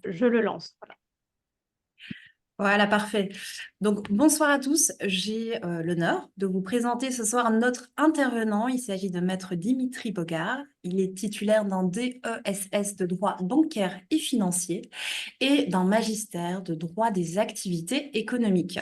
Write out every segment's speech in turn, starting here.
je le lance. Voilà. Voilà, parfait. Donc, bonsoir à tous. J'ai l'honneur de vous présenter ce soir notre intervenant. Il s'agit de Maître Dimitri Bogart. Il est titulaire d'un DESS de droit bancaire et financier et d'un magistère de droit des activités économiques.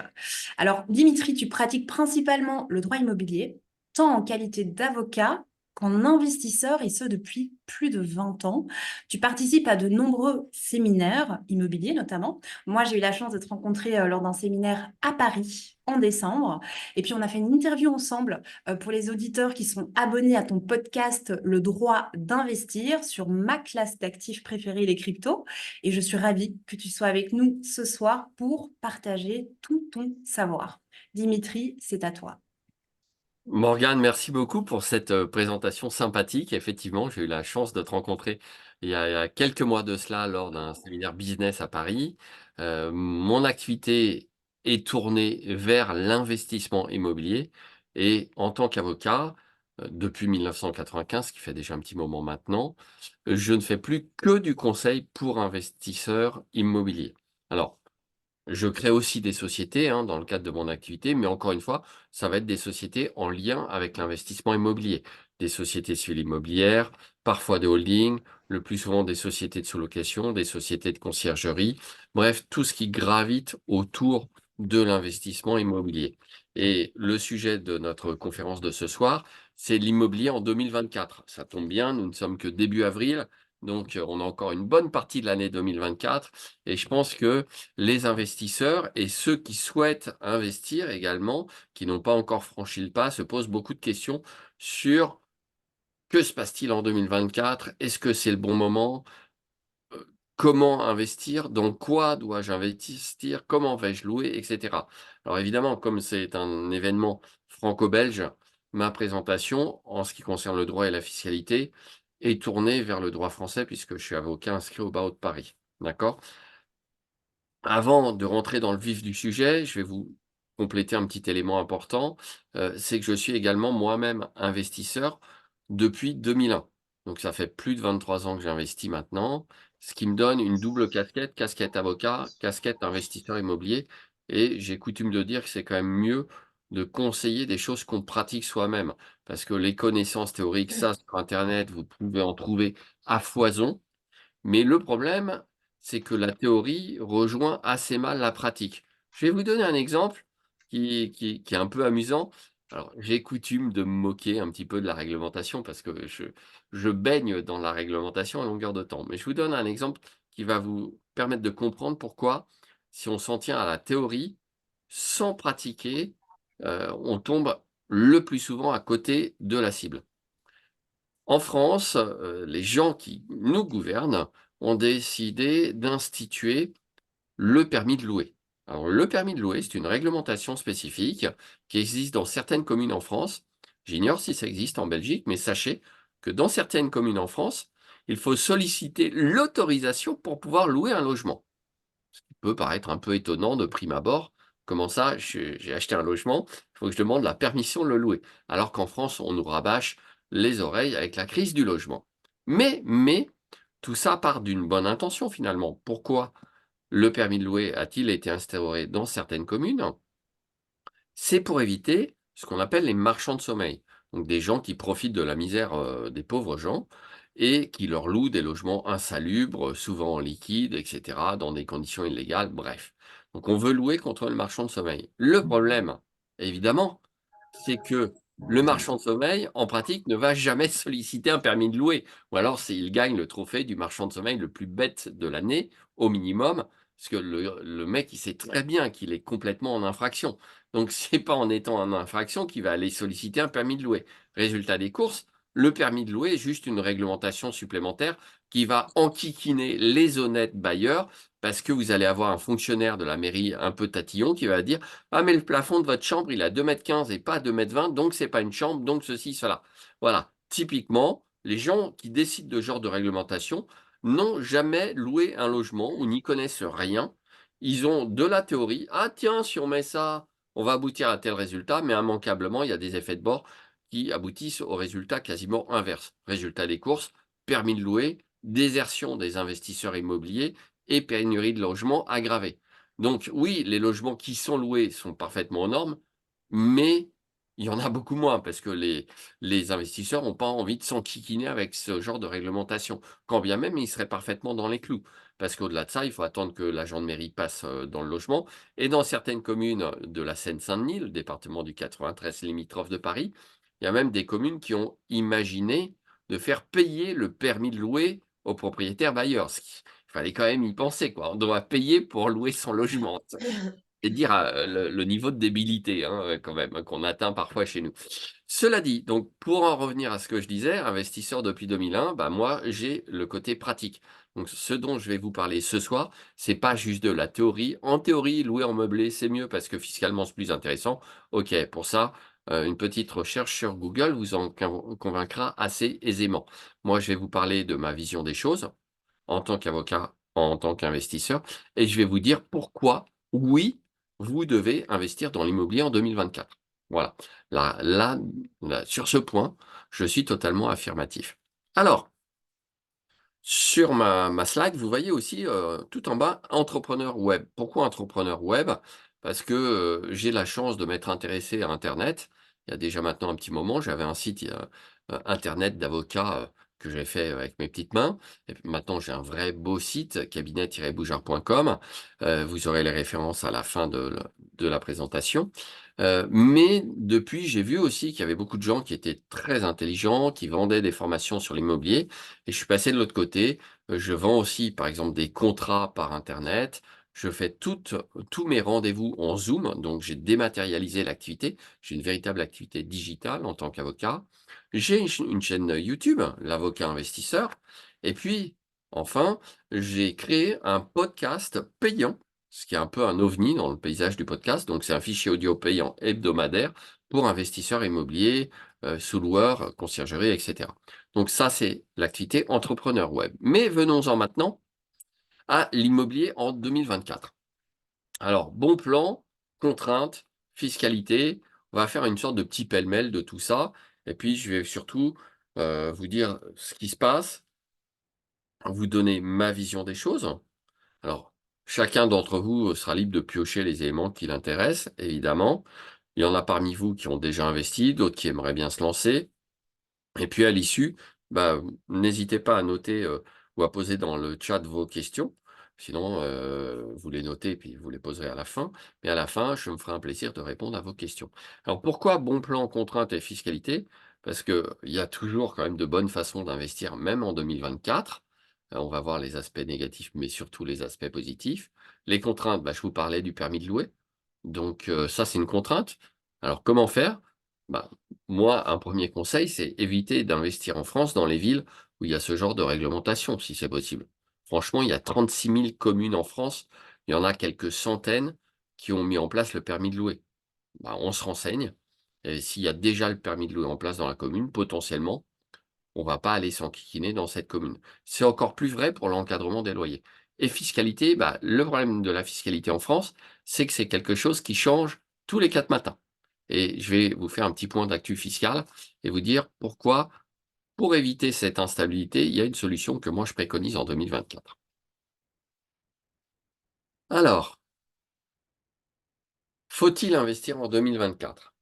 Alors, Dimitri, tu pratiques principalement le droit immobilier, tant en qualité d'avocat qu'en investisseur, et ce depuis plus de 20 ans. Tu participes à de nombreux séminaires immobiliers notamment. Moi, j'ai eu la chance de te rencontrer lors d'un séminaire à Paris en décembre. Et puis, on a fait une interview ensemble pour les auditeurs qui sont abonnés à ton podcast Le droit d'investir sur ma classe d'actifs préférée, les cryptos. Et je suis ravie que tu sois avec nous ce soir pour partager tout ton savoir. Dimitri, c'est à toi. Morgane, merci beaucoup pour cette présentation sympathique. Effectivement, j'ai eu la chance de te rencontrer il y a quelques mois de cela lors d'un séminaire business à Paris. Mon activité est tournée vers l'investissement immobilier et en tant qu'avocat, depuis 1995, ce qui fait déjà un petit moment maintenant, je ne fais plus que du conseil pour investisseurs immobiliers. Alors, je crée aussi des sociétés, hein, dans le cadre de mon activité, mais encore une fois, ça va être des sociétés en lien avec l'investissement immobilier. Des sociétés civiles immobilières, parfois des holdings, le plus souvent des sociétés de sous-location, des sociétés de conciergerie, bref, tout ce qui gravite autour de l'investissement immobilier. Et le sujet de notre conférence de ce soir, c'est l'immobilier en 2024. Ça tombe bien, nous ne sommes que début avril, donc on a encore une bonne partie de l'année 2024, et je pense que les investisseurs et ceux qui souhaitent investir également, qui n'ont pas encore franchi le pas, se posent beaucoup de questions sur que se passe-t-il en 2024? Est-ce que c'est le bon moment? Comment investir? Dans quoi dois-je investir? Comment vais-je louer? Etc. Alors évidemment, comme c'est un événement franco-belge, ma présentation, en ce qui concerne le droit et la fiscalité, est tournée vers le droit français puisque je suis avocat inscrit au barreau de Paris. D'accord? Avant de rentrer dans le vif du sujet, je vais vous compléter un petit élément important, c'est que je suis également moi-même investisseur depuis 2001. Donc ça fait plus de 23 ans que j'investis maintenant, ce qui me donne une double casquette, casquette avocat, casquette investisseur immobilier, et j'ai coutume de dire que c'est quand même mieux de conseiller des choses qu'on pratique soi-même. Parce que les connaissances théoriques, ça, sur internet, vous pouvez en trouver à foison. Mais le problème, c'est que la théorie rejoint assez mal la pratique. Je vais vous donner un exemple qui est un peu amusant. Alors, j'ai coutume de me moquer un petit peu de la réglementation parce que je baigne dans la réglementation à longueur de temps. Mais je vous donne un exemple qui va vous permettre de comprendre pourquoi, si on s'en tient à la théorie, sans pratiquer, on tombe le plus souvent à côté de la cible. En France, les gens qui nous gouvernent ont décidé d'instituer le permis de louer. Alors, le permis de louer, c'est une réglementation spécifique qui existe dans certaines communes en France. J'ignore si ça existe en Belgique, mais sachez que dans certaines communes en France, il faut solliciter l'autorisation pour pouvoir louer un logement. Ce qui peut paraître un peu étonnant de prime abord. Comment ça, j'ai acheté un logement, il faut que je demande la permission de le louer. Alors qu'en France, on nous rabâche les oreilles avec la crise du logement. Mais, tout ça part d'une bonne intention finalement. Pourquoi le permis de louer a-t-il été instauré dans certaines communes? C'est pour éviter ce qu'on appelle les marchands de sommeil. Donc des gens qui profitent de la misère des pauvres gens et qui leur louent des logements insalubres, souvent en liquide, etc., dans des conditions illégales, bref. Donc on veut louer contre le marchand de sommeil. Le problème, évidemment, c'est que le marchand de sommeil, en pratique, ne va jamais solliciter un permis de louer. Ou alors, il gagne le trophée du marchand de sommeil le plus bête de l'année, au minimum, parce que le mec, il sait très bien qu'il est complètement en infraction. Donc, c'est pas en étant en infraction qu'il va aller solliciter un permis de louer. Résultat des courses, le permis de louer est juste une réglementation supplémentaire qui va enquiquiner les honnêtes bailleurs, parce que vous allez avoir un fonctionnaire de la mairie un peu tatillon qui va dire: ah, mais le plafond de votre chambre, il a 2,15 m et pas 2,20 m, donc c'est pas une chambre, donc ceci, cela. Voilà. Typiquement, les gens qui décident de ce genre de réglementation n'ont jamais loué un logement ou n'y connaissent rien. Ils ont de la théorie. Ah tiens, si on met ça, on va aboutir à tel résultat, mais immanquablement, il y a des effets de bord qui aboutissent au résultat quasiment inverse. Résultat des courses, permis de louer, désertion des investisseurs immobiliers et pénurie de logements aggravée. Donc oui, les logements qui sont loués sont parfaitement aux normes, mais il y en a beaucoup moins parce que les investisseurs n'ont pas envie de s'enquiquiner avec ce genre de réglementation, quand bien même ils seraient parfaitement dans les clous. Parce qu'au-delà de ça, il faut attendre que l'agent de mairie passe, dans le logement et dans certaines communes de la Seine-Saint-Denis, le département du 93 limitrophe de Paris, il y a même des communes qui ont imaginé de faire payer le permis de louer aux propriétaires bailleurs. Il fallait quand même y penser, quoi. On doit payer pour louer son logement. C'est dire, le niveau de débilité, hein, quand même, hein, qu'on atteint parfois chez nous. Cela dit, donc pour en revenir à ce que je disais, investisseur depuis 2001, bah, moi, j'ai le côté pratique. Donc ce dont je vais vous parler ce soir, c'est pas juste de la théorie. En théorie, louer en meublé, c'est mieux parce que fiscalement, c'est plus intéressant. OK, pour ça, une petite recherche sur Google vous en convaincra assez aisément. Moi, je vais vous parler de ma vision des choses en tant qu'avocat, en tant qu'investisseur et je vais vous dire pourquoi, oui, vous devez investir dans l'immobilier en 2024. Voilà. Là, sur ce point, je suis totalement affirmatif. Alors, sur ma slide, vous voyez aussi, tout en bas, entrepreneur web. Pourquoi entrepreneur web? Parce que, j'ai la chance de m'être intéressé à internet. Il y a déjà maintenant un petit moment, j'avais un site, internet d'avocat, que j'ai fait avec mes petites mains et puis maintenant j'ai un vrai beau site, cabinet-boujard.com. Vous aurez les références à la fin de la présentation. Mais depuis, j'ai vu aussi qu'il y avait beaucoup de gens qui étaient très intelligents, qui vendaient des formations sur l'immobilier et je suis passé de l'autre côté. Je vends aussi, par exemple, des contrats par internet. Je fais tous mes rendez-vous en Zoom, donc j'ai dématérialisé l'activité. J'ai une véritable activité digitale en tant qu'avocat. J'ai une chaîne YouTube, l'avocat investisseur. Et puis, enfin, j'ai créé un podcast payant, ce qui est un peu un ovni dans le paysage du podcast. Donc, c'est un fichier audio payant hebdomadaire pour investisseurs immobiliers, sous-loueurs, conciergerie, etc. Donc ça, c'est l'activité entrepreneur web. Mais venons-en maintenant à l'immobilier en 2024. Alors, bon plan, contraintes, fiscalité, on va faire une sorte de petit pêle-mêle de tout ça. Et puis, je vais surtout vous dire ce qui se passe, vous donner ma vision des choses. Alors, chacun d'entre vous sera libre de piocher les éléments qui l'intéressent, évidemment. Il y en a parmi vous qui ont déjà investi, d'autres qui aimeraient bien se lancer. Et puis à l'issue, bah, n'hésitez pas à noter, ou à poser dans le chat vos questions. Sinon, vous les notez et puis vous les poserez à la fin. Mais à la fin, je me ferai un plaisir de répondre à vos questions. Alors pourquoi bon plan, contraintes et fiscalité? Parce qu'il y a toujours quand même de bonnes façons d'investir, même en 2024. On va voir les aspects négatifs, mais surtout les aspects positifs. Les contraintes, bah, je vous parlais du permis de louer. Donc, ça, c'est une contrainte. Alors comment faire? Bah, moi, un premier conseil, c'est éviter d'investir en France dans les villes où il y a ce genre de réglementation, si c'est possible. Franchement, il y a 36 000 communes en France, il y en a quelques centaines qui ont mis en place le permis de louer. Bah, on se renseigne et s'il y a déjà le permis de louer en place dans la commune, potentiellement, on va pas aller s'enquiquiner dans cette commune. C'est encore plus vrai pour l'encadrement des loyers. Et fiscalité, bah, le problème de la fiscalité en France, c'est que c'est quelque chose qui change tous les 4 matins. Et je vais vous faire un petit point d'actu fiscal et vous dire pourquoi, pour éviter cette instabilité, il y a une solution que moi je préconise en 2024. Alors, faut-il investir en 2024?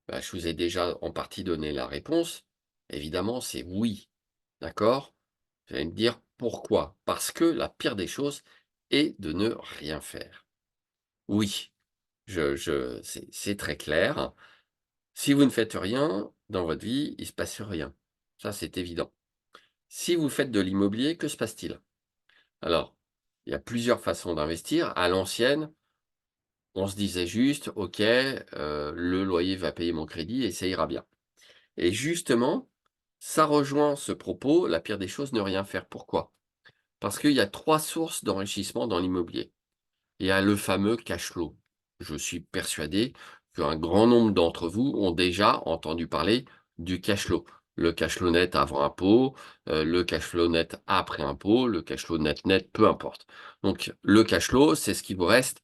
Bah, je vous ai déjà en partie donné la réponse. Évidemment, c'est oui. D'accord? Vous allez me dire pourquoi? Parce que la pire des choses est de ne rien faire. Oui, c'est très clair. Si vous ne faites rien dans votre vie, il ne se passe rien. Ça, c'est évident. Si vous faites de l'immobilier, que se passe-t-il? Alors, il y a plusieurs façons d'investir. À l'ancienne, on se disait juste: «OK, le loyer va payer mon crédit et ça ira bien». Et justement, ça rejoint ce propos, la pire des choses, ne rien faire. Pourquoi? Parce qu'il y a 3 sources d'enrichissement dans l'immobilier. Il y a le fameux cash flow. Je suis persuadé qu'un grand nombre d'entre vous ont déjà entendu parler du cash flow. Le cash flow net avant impôt, le cash flow net après impôt, le cash flow net net, peu importe. Donc le cash flow, c'est ce qui vous reste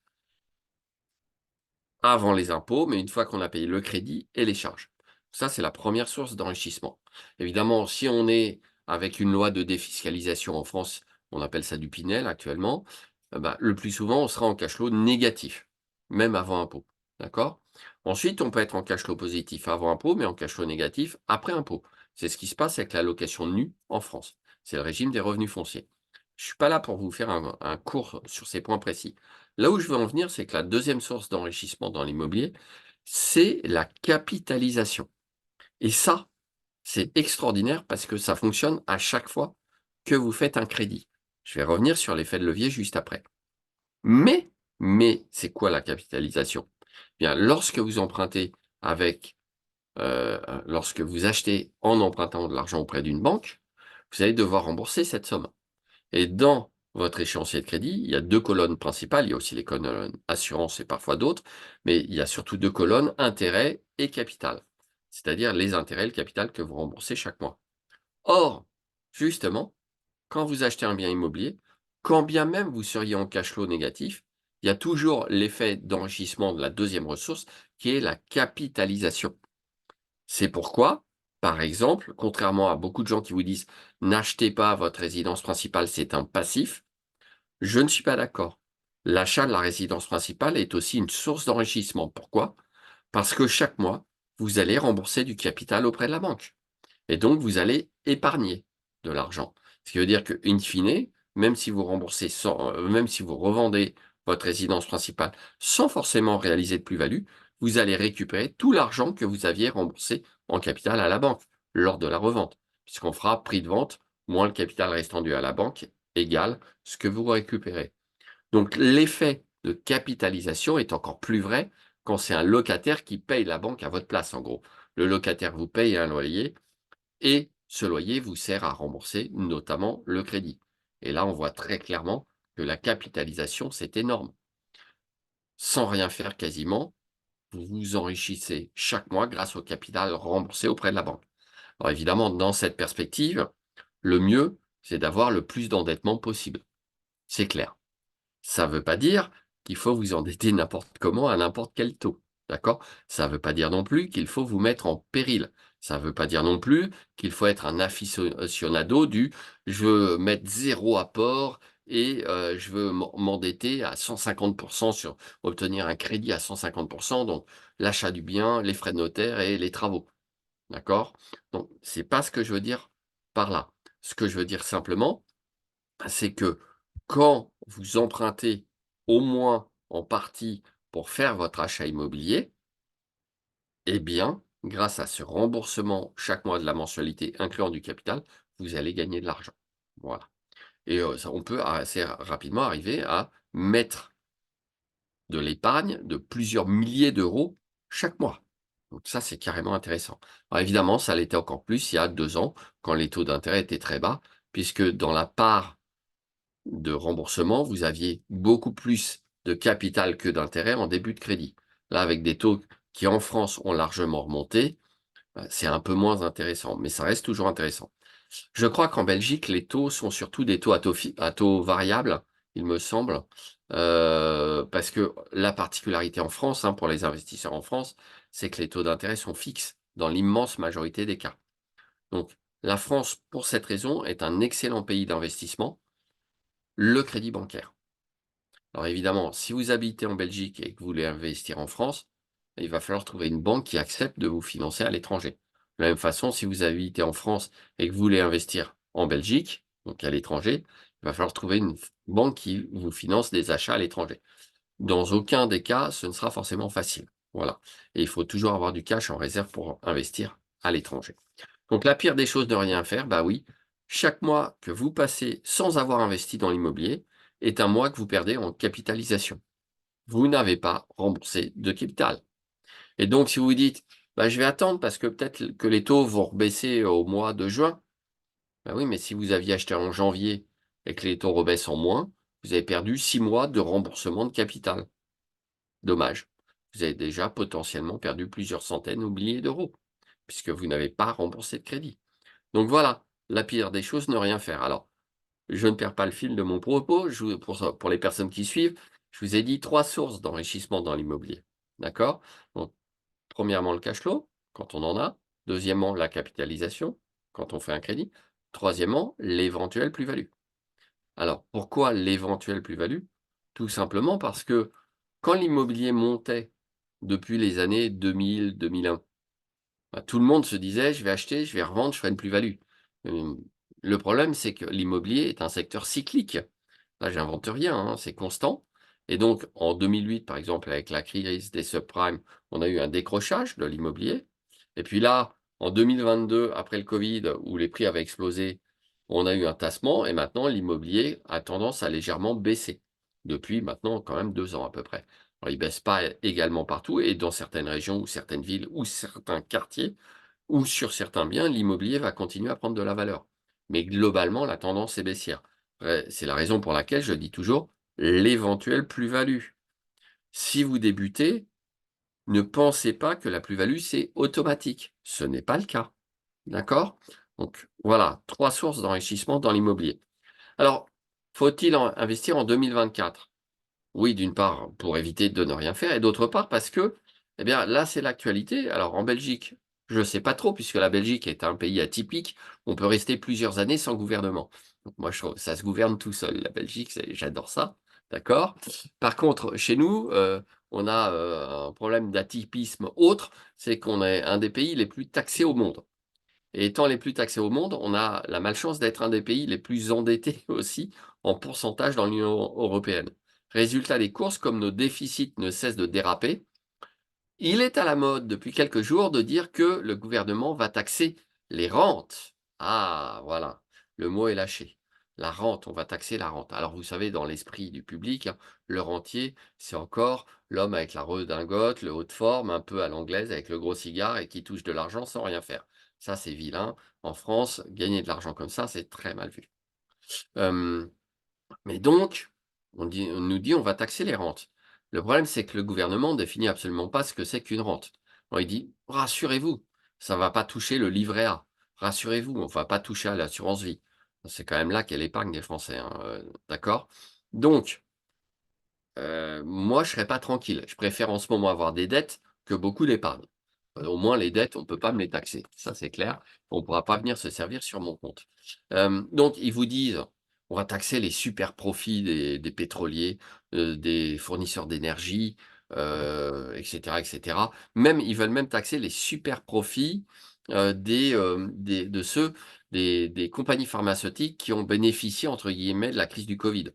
avant les impôts, mais une fois qu'on a payé le crédit et les charges. Ça, c'est la première source d'enrichissement. Évidemment, si on est avec une loi de défiscalisation en France, on appelle ça du Pinel actuellement, bah, le plus souvent, on sera en cash flow négatif, même avant impôt, d'accord? Ensuite, on peut être en cash flow positif avant impôt, mais en cash flow négatif après impôt. C'est ce qui se passe avec la location nue en France. C'est le régime des revenus fonciers. Je suis pas là pour vous faire un cours sur ces points précis. Là où je veux en venir, c'est que la deuxième source d'enrichissement dans l'immobilier, c'est la capitalisation. Et ça, c'est extraordinaire parce que ça fonctionne à chaque fois que vous faites un crédit. Je vais revenir sur l'effet de levier juste après. Mais, c'est quoi la capitalisation? Bien, lorsque vous empruntez avec, lorsque vous achetez en empruntant de l'argent auprès d'une banque, vous allez devoir rembourser cette somme. Et dans votre échéancier de crédit, il y a 2 colonnes principales, il y a aussi les colonnes assurance et parfois d'autres, mais il y a surtout 2 colonnes, intérêts et capital. C'est-à-dire les intérêts et le capital que vous remboursez chaque mois. Or, justement, quand vous achetez un bien immobilier, quand bien même vous seriez en cash flow négatif, il y a toujours l'effet d'enrichissement de la deuxième ressource qui est la capitalisation. C'est pourquoi, par exemple, contrairement à beaucoup de gens qui vous disent n'achetez pas votre résidence principale, c'est un passif, je ne suis pas d'accord. L'achat de la résidence principale est aussi une source d'enrichissement. Pourquoi? Parce que chaque mois, vous allez rembourser du capital auprès de la banque. Et donc, vous allez épargner de l'argent. Ce qui veut dire que, in fine, même si vous remboursez même si vous revendez votre résidence principale sans forcément réaliser de plus-value, vous allez récupérer tout l'argent que vous aviez remboursé en capital à la banque lors de la revente, puisqu'on fera prix de vente moins le capital restant dû à la banque égale ce que vous récupérez. Donc, l'effet de capitalisation est encore plus vrai quand c'est un locataire qui paye la banque à votre place, en gros. Le locataire vous paye un loyer et ce loyer vous sert à rembourser notamment le crédit. Et là, on voit très clairement que la capitalisation, c'est énorme. Sans rien faire quasiment, vous vous enrichissez chaque mois grâce au capital remboursé auprès de la banque. Alors évidemment, dans cette perspective, le mieux, c'est d'avoir le plus d'endettement possible. C'est clair. Ça ne veut pas dire qu'il faut vous endetter n'importe comment à n'importe quel taux, d'accord? Ça ne veut pas dire non plus qu'il faut vous mettre en péril. Ça ne veut pas dire non plus qu'il faut être un aficionado du «je veux mettre 0 apport et je veux m'endetter à 150 sur obtenir un crédit à 150 donc l'achat du bien, les frais de notaire et les travaux», d'accord? Donc c'est pas ce que je veux dire par là. Ce que je veux dire simplement, c'est que quand vous empruntez au moins en partie pour faire votre achat immobilier, eh bien, grâce à ce remboursement chaque mois de la mensualité incluant du capital, vous allez gagner de l'argent. Voilà. Et ça, on peut assez rapidement arriver à mettre de l'épargne de plusieurs milliers d'euros chaque mois. Donc ça, c'est carrément intéressant. Alors évidemment, ça l'était encore plus il y a 2 ans, quand les taux d'intérêt étaient très bas, puisque dans la part de remboursement, vous aviez beaucoup plus de capital que d'intérêt en début de crédit. Là, avec des taux qui, en France, ont largement remonté, c'est un peu moins intéressant, mais ça reste toujours intéressant. Je crois qu'en Belgique, les taux sont surtout des taux à taux variables, il me semble, parce que la particularité en France, hein, pour les investisseurs en France, c'est que les taux d'intérêt sont fixes dans l'immense majorité des cas. Donc la France, pour cette raison, est un excellent pays d'investissement, le crédit bancaire. Alors évidemment, si vous habitez en Belgique et que vous voulez investir en France, il va falloir trouver une banque qui accepte de vous financer à l'étranger. De la même façon, si vous habitez en France et que vous voulez investir en Belgique, donc à l'étranger, il va falloir trouver une banque qui vous finance des achats à l'étranger. Dans aucun des cas, ce ne sera forcément facile. Voilà. Et il faut toujours avoir du cash en réserve pour investir à l'étranger. Donc la pire des choses de rien faire, bah oui, chaque mois que vous passez sans avoir investi dans l'immobilier est un mois que vous perdez en capitalisation. Vous n'avez pas remboursé de capital. Et donc si vous vous dites, bah, je vais attendre parce que peut-être que les taux vont rebaisser au mois de juin, bah oui, mais si vous aviez acheté en janvier et que les taux rebaissent en moins, vous avez perdu 6 mois de remboursement de capital. Dommage. Vous avez déjà potentiellement perdu plusieurs centaines ou milliers d'euros, puisque vous n'avez pas remboursé de crédit. Donc voilà, la pire des choses, ne rien faire. Alors, je ne perds pas le fil de mon propos. Pour les personnes qui suivent, je vous ai dit 3 sources d'enrichissement dans l'immobilier. D'accord? Donc, premièrement, le cash flow, quand on en a. Deuxièmement, la capitalisation, quand on fait un crédit. Troisièmement, l'éventuelle plus-value. Alors, pourquoi l'éventuelle plus-value? Tout simplement parce que quand l'immobilier montait depuis les années 2000-2001, bah, tout le monde se disait: «Je vais acheter, je vais revendre, je ferai une plus-value». Hem, le problème, c'est que l'immobilier est un secteur cyclique. Là, j'invente rien, hein, c'est constant et donc en 2008, par exemple, avec la crise des subprimes, on a eu un décrochage de l'immobilier et puis là, en 2022, après le covid où les prix avaient explosé, on a eu un tassement et maintenant l'immobilier a tendance à légèrement baisser depuis maintenant quand même 2 ans à peu près. Alors il baisse pas également partout et dans certaines régions ou certaines villes ou certains quartiers ou sur certains biens, l'immobilier va continuer à prendre de la valeur. Mais globalement, la tendance est baissière. C'est la raison pour laquelle je dis toujours l'éventuelle plus-value. Si vous débutez, ne pensez pas que la plus-value, c'est automatique. Ce n'est pas le cas. D'accord? Donc voilà, 3 sources d'enrichissement dans l'immobilier. Alors, faut-il investir en 2024? Oui, d'une part, pour éviter de ne rien faire et d'autre part parce que, eh bien, là, c'est l'actualité. Alors en Belgique, je ne sais pas trop puisque la Belgique est un pays atypique. On peut rester plusieurs années sans gouvernement. Donc moi, je trouve que ça se gouverne tout seul. La Belgique, j'adore ça. D'accord? Par contre, chez nous, on a un problème d'atypisme autre, c'est qu'on est un des pays les plus taxés au monde. Et étant les plus taxés au monde, on a la malchance d'être un des pays les plus endettés aussi en pourcentage dans l'Union européenne. Résultat des courses, comme nos déficits ne cessent de déraper, il est à la mode depuis quelques jours de dire que le gouvernement va taxer les rentes. Ah, voilà, le mot est lâché. La rente, on va taxer la rente. Alors vous savez, dans l'esprit du public, hein, le rentier, c'est encore l'homme avec la redingote, le haut de forme, un peu à l'anglaise, avec le gros cigare et qui touche de l'argent sans rien faire. Ça, c'est vilain. En France, gagner de l'argent comme ça, c'est très mal vu. Euh, mais donc, on nous dit: «On va taxer les rentes». Le problème, c'est que le gouvernement ne définit absolument pas ce que c'est qu'une rente. Alors il dit: «Rassurez-vous, ça ne va pas toucher le livret A. Rassurez-vous, on ne va pas toucher à l'assurance vie». C'est quand même là qu'est l'épargne des Français, hein, d'accord? Donc, moi, je serais pas tranquille. Je préfère en ce moment avoir des dettes que beaucoup d'épargne. Au moins les dettes, on ne peut pas me les taxer. Ça, c'est clair. On ne pourra pas venir se servir sur mon compte. Donc ils vous disent: «On va taxer les super profits des pétroliers, des fournisseurs d'énergie, et cetera, et cetera». Même ils veulent même taxer les super profits, des de ceux des compagnies pharmaceutiques qui ont «bénéficié» entre guillemets de la crise du covid.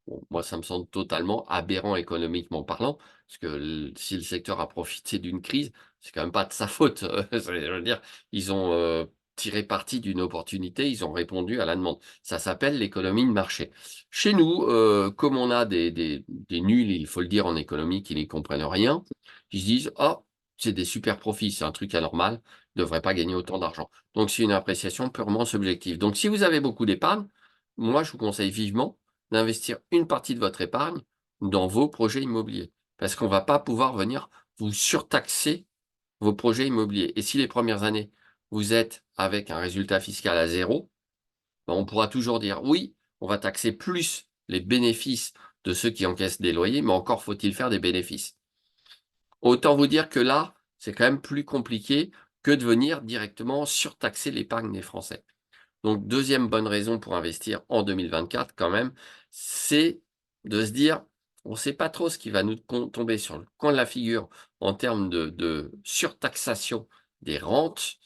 Bon, moi, ça me semble totalement aberrant économiquement parlant, parce que si le secteur a profité d'une crise, c'est quand même pas de sa faute. Je veux dire, ils ont tiré parti d'une opportunité, ils ont répondu à la demande. Ça s'appelle l'économie de marché. Chez nous, comme on a des nuls, il faut le dire, en économie, qui n'y comprennent rien, ils se disent: «Ah, c'est des super profits, c'est un truc anormal, ils ne devraient pas gagner autant d'argent». Donc c'est une appréciation purement subjective. Donc si vous avez beaucoup d'épargne, moi, je vous conseille vivement d'investir une partie de votre épargne dans vos projets immobiliers. Parce qu'on ne va pas pouvoir venir vous surtaxer vos projets immobiliers. Et si les premières années, vous êtes avec un résultat fiscal à zéro, ben, on pourra toujours dire: «Oui, on va taxer plus les bénéfices de ceux qui encaissent des loyers, mais encore faut-il faire des bénéfices». Autant vous dire que là, c'est quand même plus compliqué que de venir directement surtaxer l'épargne des Français. Donc deuxième bonne raison pour investir en 2024 quand même, c'est de se dire: «On ne sait pas trop ce qui va nous tomber sur le coin de la figure en termes de surtaxation des rentes,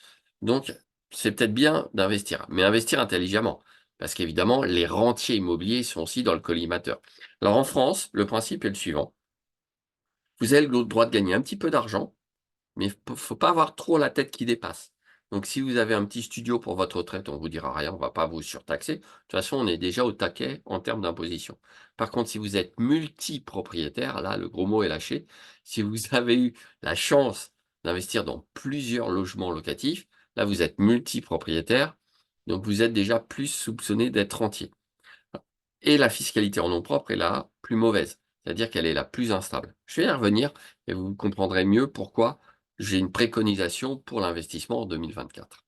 donc c'est peut-être bien d'investir». Mais investir intelligemment, parce qu'évidemment les rentiers immobiliers sont aussi dans le collimateur. Alors en France, le principe est le suivant: vous avez le droit de gagner un petit peu d'argent, mais faut pas avoir trop la tête qui dépasse. Donc si vous avez un petit studio pour votre retraite, on vous dira rien, on va pas vous surtaxer. De toute façon, on est déjà au taquet en termes d'imposition. Par contre, si vous êtes multipropriétaire, là, le gros mot est lâché. Si vous avez eu la chance d'investir dans plusieurs logements locatifs, là, vous êtes multipropriétaire, donc vous êtes déjà plus soupçonné d'être rentier. Et la fiscalité en nom propre est la plus mauvaise, c'est-à-dire qu'elle est la plus instable. Je vais y revenir et vous comprendrez mieux pourquoi j'ai une préconisation pour l'investissement en 2024.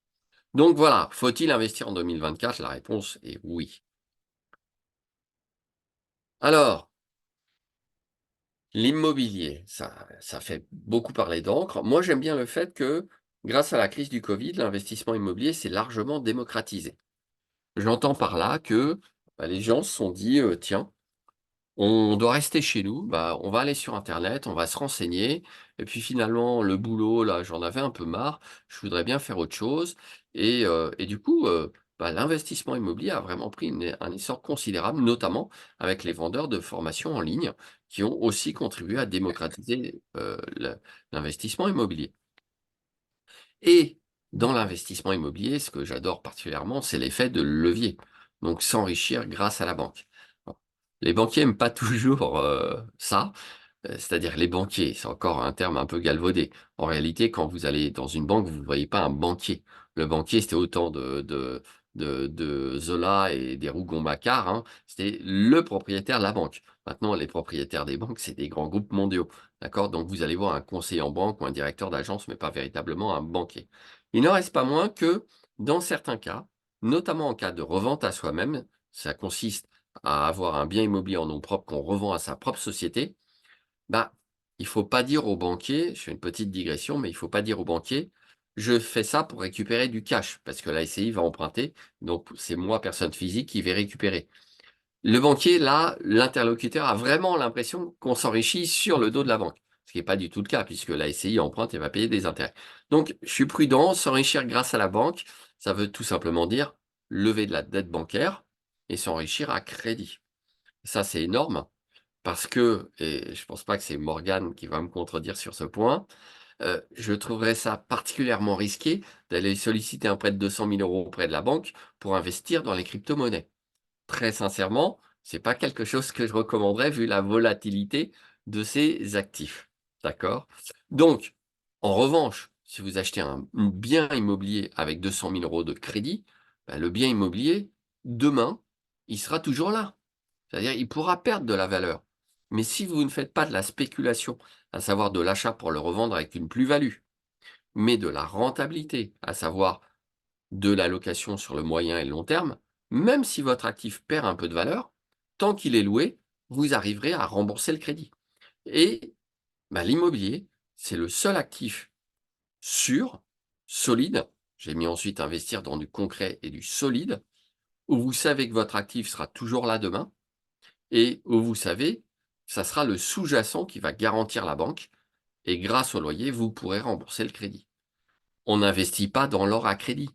Donc voilà, faut-il investir en 2024? La réponse est oui. Alors, l'immobilier, ça fait beaucoup parler d'encre. Moi, j'aime bien le fait que, grâce à la crise du Covid, l'investissement immobilier s'est largement démocratisé. J'entends par là que, bah, les gens se sont dit: «Tiens, On doit rester chez nous, bah, on va aller sur internet, on va se renseigner et puis finalement le boulot là, j'en avais un peu marre, je voudrais bien faire autre chose et du coup, bah, l'investissement immobilier a vraiment pris un essor considérable, notamment avec les vendeurs de formations en ligne qui ont aussi contribué à démocratiser, l'investissement immobilier. Et dans l'investissement immobilier, ce que j'adore particulièrement, c'est l'effet de levier, donc s'enrichir grâce à la banque. Bon, les banquiers aiment pas toujours, ça, c'est-à-dire les banquiers, c'est encore un terme un peu galvaudé. En réalité, quand vous allez dans une banque, vous ne voyez pas un banquier. Le banquier, c'était autant de Zola et des Rougon-Macquart, hein, c'était le propriétaire de la banque. Maintenant, les propriétaires des banques, c'est des grands groupes mondiaux, d'accord? Donc vous allez voir un conseiller en banque ou un directeur d'agence, mais pas véritablement un banquier. Il n'en reste pas moins que, dans certains cas, notamment en cas de revente à soi-même, ça consiste à avoir un bien immobilier en nom propre qu'on revend à sa propre société, bah, il faut pas dire aux banquiers, je fais une petite digression, mais il faut pas dire aux banquiers: «Je fais ça pour récupérer du cash», parce que la SCI va emprunter, donc c'est moi, personne physique, qui vais récupérer. Le banquier, là, l'interlocuteur a vraiment l'impression qu'on s'enrichit sur le dos de la banque, ce qui est pas du tout le cas puisque la SCI emprunte et va payer des intérêts. Donc je suis prudent, s'enrichir grâce à la banque, ça veut tout simplement dire lever de la dette bancaire et s'enrichir à crédit. Ça, c'est énorme parce que et je pense pas que c'est Morgane qui va me contredire sur ce point, je trouverais ça particulièrement risqué d'aller solliciter un prêt de 200 000 € auprès de la banque pour investir dans les cryptomonnaies. Très sincèrement, c'est pas quelque chose que je recommanderais vu la volatilité de ces actifs. D'accord? Donc, en revanche, si vous achetez un bien immobilier avec 200 000 € de crédit, bah, le bien immobilier, demain, il sera toujours là. C'est-à-dire, il pourra perdre de la valeur. Mais si vous ne faites pas de la spéculation, à savoir de l'achat pour le revendre avec une plus-value, mais de la rentabilité, à savoir de la location sur le moyen et le long terme, même si votre actif perd un peu de valeur, tant qu'il est loué, vous arriverez à rembourser le crédit. Et bah, l'immobilier, c'est le seul actif sûr, solide. J'ai mis ensuite investir dans du concret et du solide, où vous savez que votre actif sera toujours là demain et où vous savez, ça sera le sous-jacent qui va garantir la banque et grâce au loyer, vous pourrez rembourser le crédit. On n'investit pas dans l'or à crédit.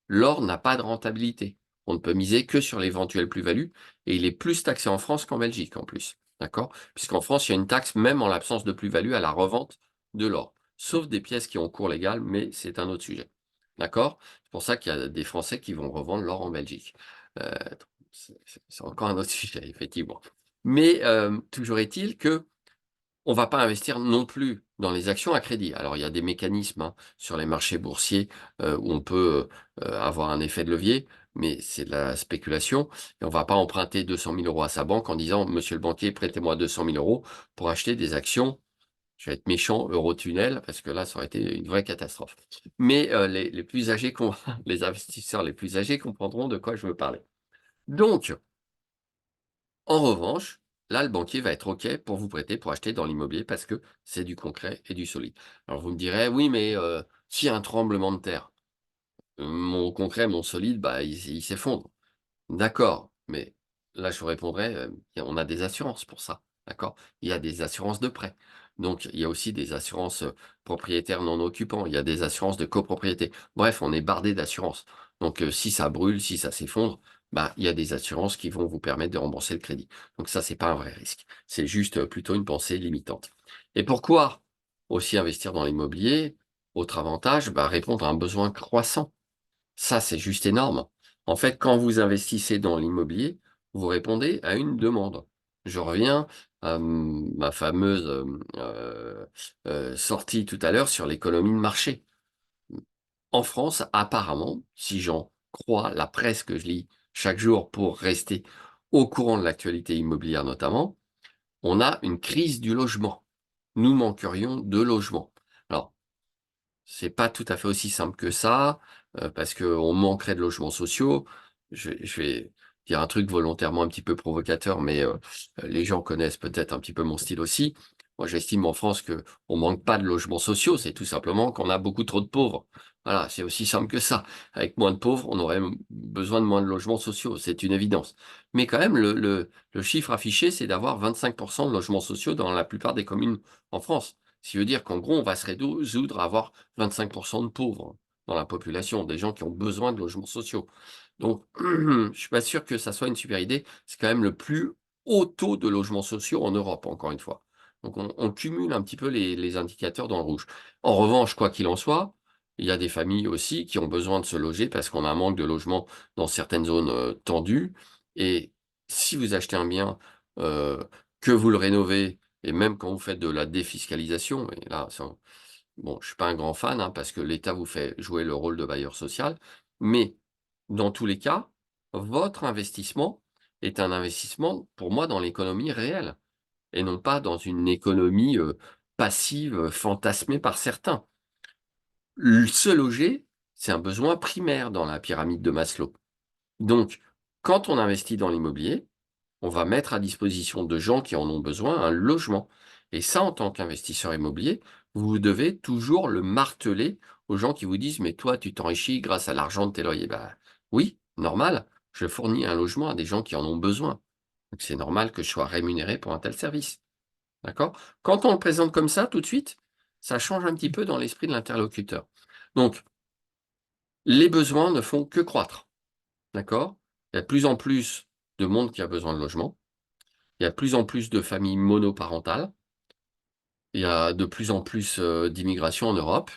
L'or n'a pas de rentabilité. On ne peut miser que sur l'éventuelle plus-value et il est plus taxé en France qu'en Belgique en plus. D'accord? Puisqu'en France, il y a une taxe même en l'absence de plus-value à la revente de l'or. Sauf des pièces qui ont cours légal, mais c'est un autre sujet. D'accord? C'est pour ça qu'il y a des Français qui vont revendre l'or en Belgique. Euh, c'est encore un autre sujet, effectivement. Mais toujours est-il que on va pas investir non plus dans les actions à crédit. Alors il y a des mécanismes, hein, sur les marchés boursiers, où on peut, avoir un effet de levier, mais c'est de la spéculation et on va pas emprunter 200 000 € à sa banque en disant: «Monsieur le banquier, prêtez-moi 200 000 € pour acheter des actions». Je vais être méchant, Eurotunnel, parce que là, ça aurait été une vraie catastrophe. Mais, les plus âgés les investisseurs les plus âgés comprendront de quoi je veux parler. Donc en revanche, là, le banquier va être OK pour vous prêter pour acheter dans l'immobilier parce que c'est du concret et du solide. Alors vous me direz: «Oui, mais s'il y a un tremblement de terre, mon concret, mon solide, bah, il s'effondre». D'accord, mais là, je vous répondrai, on a des assurances pour ça, d'accord? Il y a des assurances de prêt. Donc il y a aussi des assurances, propriétaires non occupants, il y a des assurances de copropriété. Bref, on est bardé d'assurances. Donc si ça brûle, si ça s'effondre, bah, il y a des assurances qui vont vous permettre de rembourser le crédit. Donc ça, c'est pas un vrai risque. C'est juste, plutôt une pensée limitante. Et pourquoi aussi investir dans l'immobilier? Autre avantage, bah, répondre à un besoin croissant. Ça, c'est juste énorme. En fait, quand vous investissez dans l'immobilier, vous répondez à une demande. Je reviens à ma fameuse, sortie tout à l'heure sur l'économie de marché. En France, apparemment, si j'en crois la presse que je lis chaque jour pour rester au courant de l'actualité immobilière notamment, on a une crise du logement. Nous manquerions de logements. Alors c'est pas tout à fait aussi simple que ça, parce qu'on manquerait de logements sociaux. Je vais dire un truc volontairement un petit peu provocateur, mais les gens connaissent peut-être un petit peu mon style aussi. Moi, j'estime en France qu'on manque pas de logements sociaux, c'est tout simplement qu'on a beaucoup trop de pauvres. Voilà, c'est aussi simple que ça. Avec moins de pauvres, on aurait besoin de moins de logements sociaux, c'est une évidence. Mais quand même, le chiffre affiché, c'est d'avoir 25% de logements sociaux dans la plupart des communes en France. Ce qui veut dire qu'en gros, on va se résoudre à avoir 25% de pauvres dans la population, des gens qui ont besoin de logements sociaux. Donc, je suis pas sûr que ça soit une super idée. C'est quand même le plus haut taux de logements sociaux en Europe, encore une fois. Donc on cumule un petit peu les indicateurs dans le rouge. En revanche, quoi qu'il en soit, il y a des familles aussi qui ont besoin de se loger parce qu'on a un manque de logement dans certaines zones, tendues et si vous achetez un bien, heu, que vous le rénovez et même quand vous faites de la défiscalisation et là, ça bon, je suis pas un grand fan, hein, parce que l'État vous fait jouer le rôle de bailleur social, mais dans tous les cas, votre investissement est un investissement, pour moi, dans l'économie réelle et non pas dans une économie, passive, fantasmée par certains. Se loger, c'est un besoin primaire dans la pyramide de Maslow. Donc, quand on investit dans l'immobilier, on va mettre à disposition de gens qui en ont besoin un logement. Et ça, en tant qu'investisseur immobilier, vous devez toujours le marteler aux gens qui vous disent: «Mais toi, tu t'enrichis grâce à l'argent de tes loyers». Bah oui, normal, je fournis un logement à des gens qui en ont besoin. Donc c'est normal que je sois rémunéré pour un tel service. D'accord? Quand on le présente comme ça, tout de suite, ça change un petit peu dans l'esprit de l'interlocuteur. Donc, les besoins ne font que croître. D'accord? Il y a de plus en plus de monde qui a besoin de logement. Il y a de plus en plus de familles monoparentales. Il y a de plus en plus, d'immigration en Europe.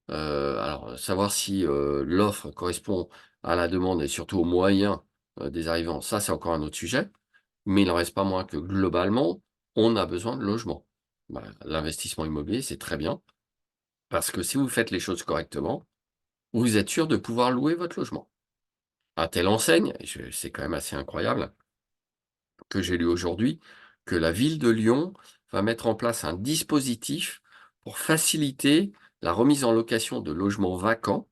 Alors, savoir si, l'offre correspond à la demande et surtout aux moyens, des arrivants, ça, c'est encore un autre sujet. Mais il n'en reste pas moins que globalement, on a besoin de logements. Bah, l'investissement immobilier, c'est très bien parce que si vous faites les choses correctement, vous êtes sûr de pouvoir louer votre logement. À telle enseigne, et c'est quand même assez incroyable, que j'ai lu aujourd'hui, que la ville de Lyon va mettre en place un dispositif pour faciliter la remise en location de logements vacants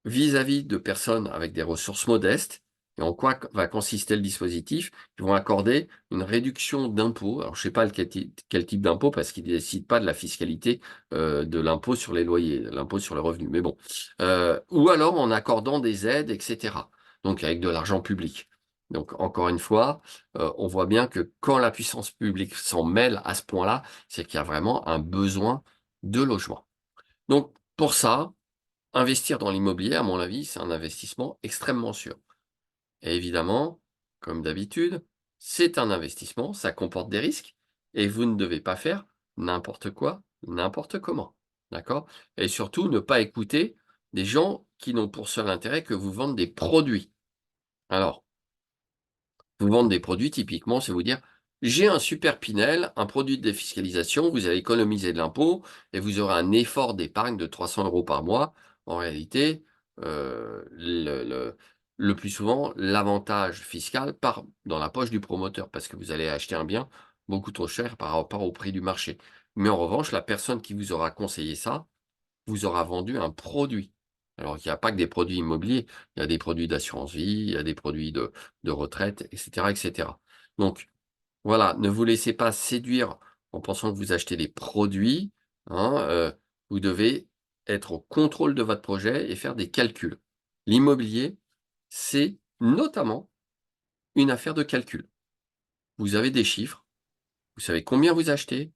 vis-à-vis de personnes avec des ressources modestes. Et en quoi va consister le dispositif? Ils vont accorder une réduction d'impôt. Alors, je ne sais pas quel type d'impôt, parce qu'ils ne décident pas de la fiscalité de l'impôt sur les loyers, l'impôt sur le revenu. Mais bon. Ou alors en accordant des aides, etc. Donc, avec de l'argent public. Donc, encore une fois, on voit bien que quand la puissance publique s'en mêle à ce point-là, c'est qu'il y a vraiment un besoin de logement. Donc, pour ça, investir dans l'immobilier, à mon avis, c'est un investissement extrêmement sûr. Et évidemment, comme d'habitude, c'est un investissement, ça comporte des risques et vous ne devez pas faire n'importe quoi, n'importe comment. D'accord? Et surtout, ne pas écouter des gens qui n'ont pour seul intérêt que vous vendre des produits. Alors, vous vendre des produits, typiquement, c'est vous dire: «J'ai un super Pinel, un produit de défiscalisation, vous allez économiser de l'impôt et vous aurez un effort d'épargne de 300 € par mois». En réalité, le plus souvent, l'avantage fiscal part dans la poche du promoteur parce que vous allez acheter un bien beaucoup trop cher par rapport au prix du marché. Mais en revanche, la personne qui vous aura conseillé ça vous aura vendu un produit. Alors il n'y a pas que des produits immobiliers, il y a des produits d'assurance vie, il y a des produits de retraite et cetera et cetera. Donc voilà, ne vous laissez pas séduire en pensant que vous achetez des produits, hein, vous devez être au contrôle de votre projet et faire des calculs. L'immobilier, c'est notamment une affaire de calcul. Vous avez des chiffres, vous savez combien vous achetez,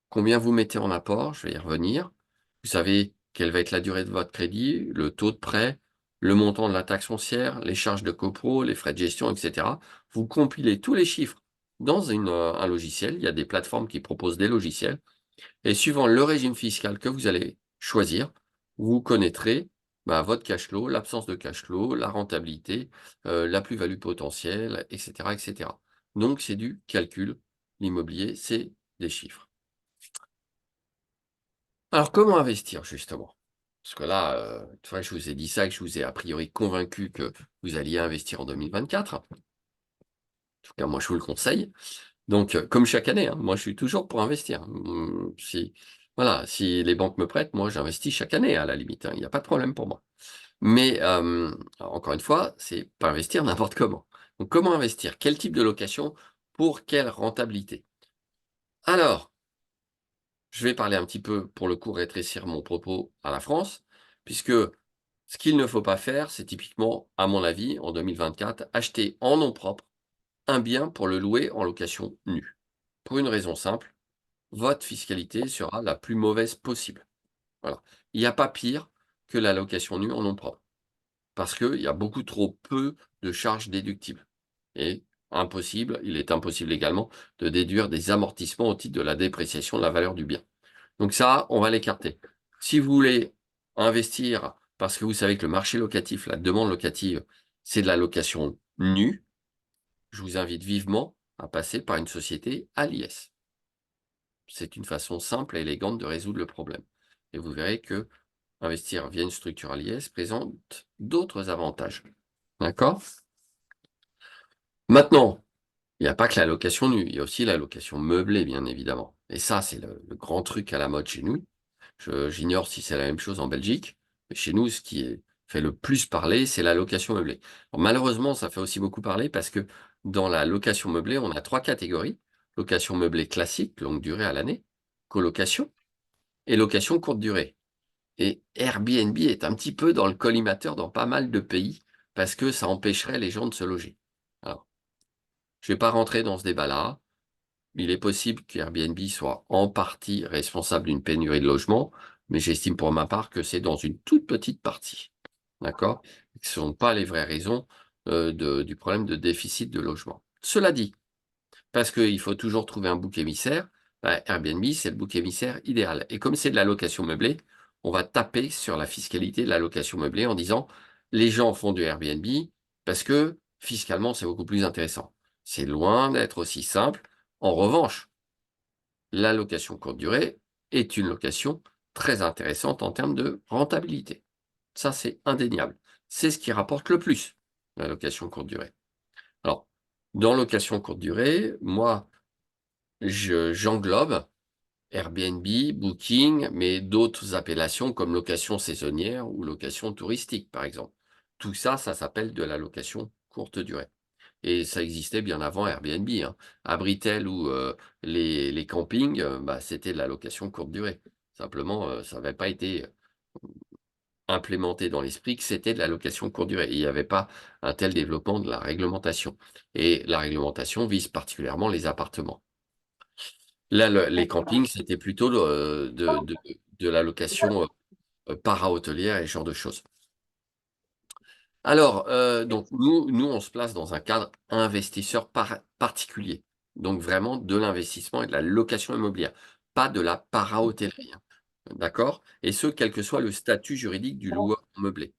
combien vous mettez en apport, je vais y revenir. Vous savez quelle va être la durée de votre crédit, le taux de prêt, le montant de la taxe foncière, les charges de copro, les frais de gestion, et cetera. Vous compilez tous les chiffres dans un logiciel. Il y a des plateformes qui proposent des logiciels. Et suivant le régime fiscal que vous allez choisir, vous connaîtrez bah, votre cash flow, l'absence de cash flow, la rentabilité, la plus-value potentielle, et cetera, et cetera. Donc c'est du calcul. L'immobilier, c'est des chiffres. Alors, comment investir justement? Parce que là, tu vois, je vous ai dit ça et que je vous ai a priori convaincu que vous alliez investir en 2024. En tout cas, moi, je vous le conseille. Donc, comme chaque année, hein, moi, je suis toujours pour investir. Si voilà, si les banques me prêtent, moi, j'investis chaque année à la limite, hein, il n'y a pas de problème pour moi. Mais, encore une fois, c'est pas investir n'importe comment. Donc comment investir? Quel type de location? Pour quelle rentabilité? Alors, je vais parler un petit peu, pour le coup, rétrécir mon propos à la France, puisque ce qu'il ne faut pas faire, c'est typiquement, à mon avis, en 2024, acheter en nom propre un bien pour le louer en location nue. Pour une raison simple, votre fiscalité sera la plus mauvaise possible. Voilà. Il n'y a pas pire que la location nue en nom propre, parce qu'il y a beaucoup trop peu de charges déductibles. Et il est impossible également de déduire des amortissements au titre de la dépréciation de la valeur du bien. Donc ça, on va l'écarter. Si vous voulez investir parce que vous savez que le marché locatif, la demande locative, c'est de la location nue, je vous invite vivement à passer par une société à l'IS. C'est une façon simple et élégante de résoudre le problème. Et vous verrez que investir via une structure à l'IS présente d'autres avantages. D'accord? Maintenant, il n'y a pas que la location nue, il y a aussi la location meublée, bien évidemment. Et ça, c'est le grand truc à la mode chez nous. J'ignore si c'est la même chose en Belgique, mais chez nous, ce qui fait le plus parler, c'est la location meublée. Alors, malheureusement, ça fait aussi beaucoup parler parce que dans la location meublée, on a trois catégories. Location meublée classique, longue durée à l'année, colocation et location courte durée. Et Airbnb est un petit peu dans le collimateur dans pas mal de pays parce que ça empêcherait les gens de se loger. Alors, je ne vais pas rentrer dans ce débat-là. Il est possible qu'Airbnb soit en partie responsable d'une pénurie de logements, mais j'estime pour ma part que c'est dans une toute petite partie. D'accord? Ce ne sont pas les vraies raisons du problème de déficit de logement. Cela dit, parce qu'il faut toujours trouver un bouc émissaire, bah, Airbnb, c'est le bouc émissaire idéal. Et comme c'est de la location meublée, on va taper sur la fiscalité de la location meublée en disant les gens font du Airbnb parce que fiscalement, c'est beaucoup plus intéressant. C'est loin d'être aussi simple. En revanche, la location courte durée est une location très intéressante en termes de rentabilité. Ça, c'est indéniable. C'est ce qui rapporte le plus, la location courte durée. Alors, dans location courte durée, moi, j'englobe Airbnb, Booking, mais d'autres appellations comme location saisonnière ou location touristique, par exemple. Tout ça, ça s'appelle de la location courte durée. Et ça existait bien avant Airbnb, hein. Abritel ou les campings, bah, c'était de la location courte durée. Simplement, ça n'avait pas été implémenté dans l'esprit que c'était de la location courte durée. Il n'y avait pas un tel développement de la réglementation. Et la réglementation vise particulièrement les appartements. Là, les campings, c'était plutôt de la location para-hôtelière et ce genre de choses. Alors, donc nous, on se place dans un cadre investisseur particulier. Donc vraiment de l'investissement et de la location immobilière, pas de la para-hôtellerie, hein. D'accord? Et ce, quel que soit le statut juridique du loueur meublé.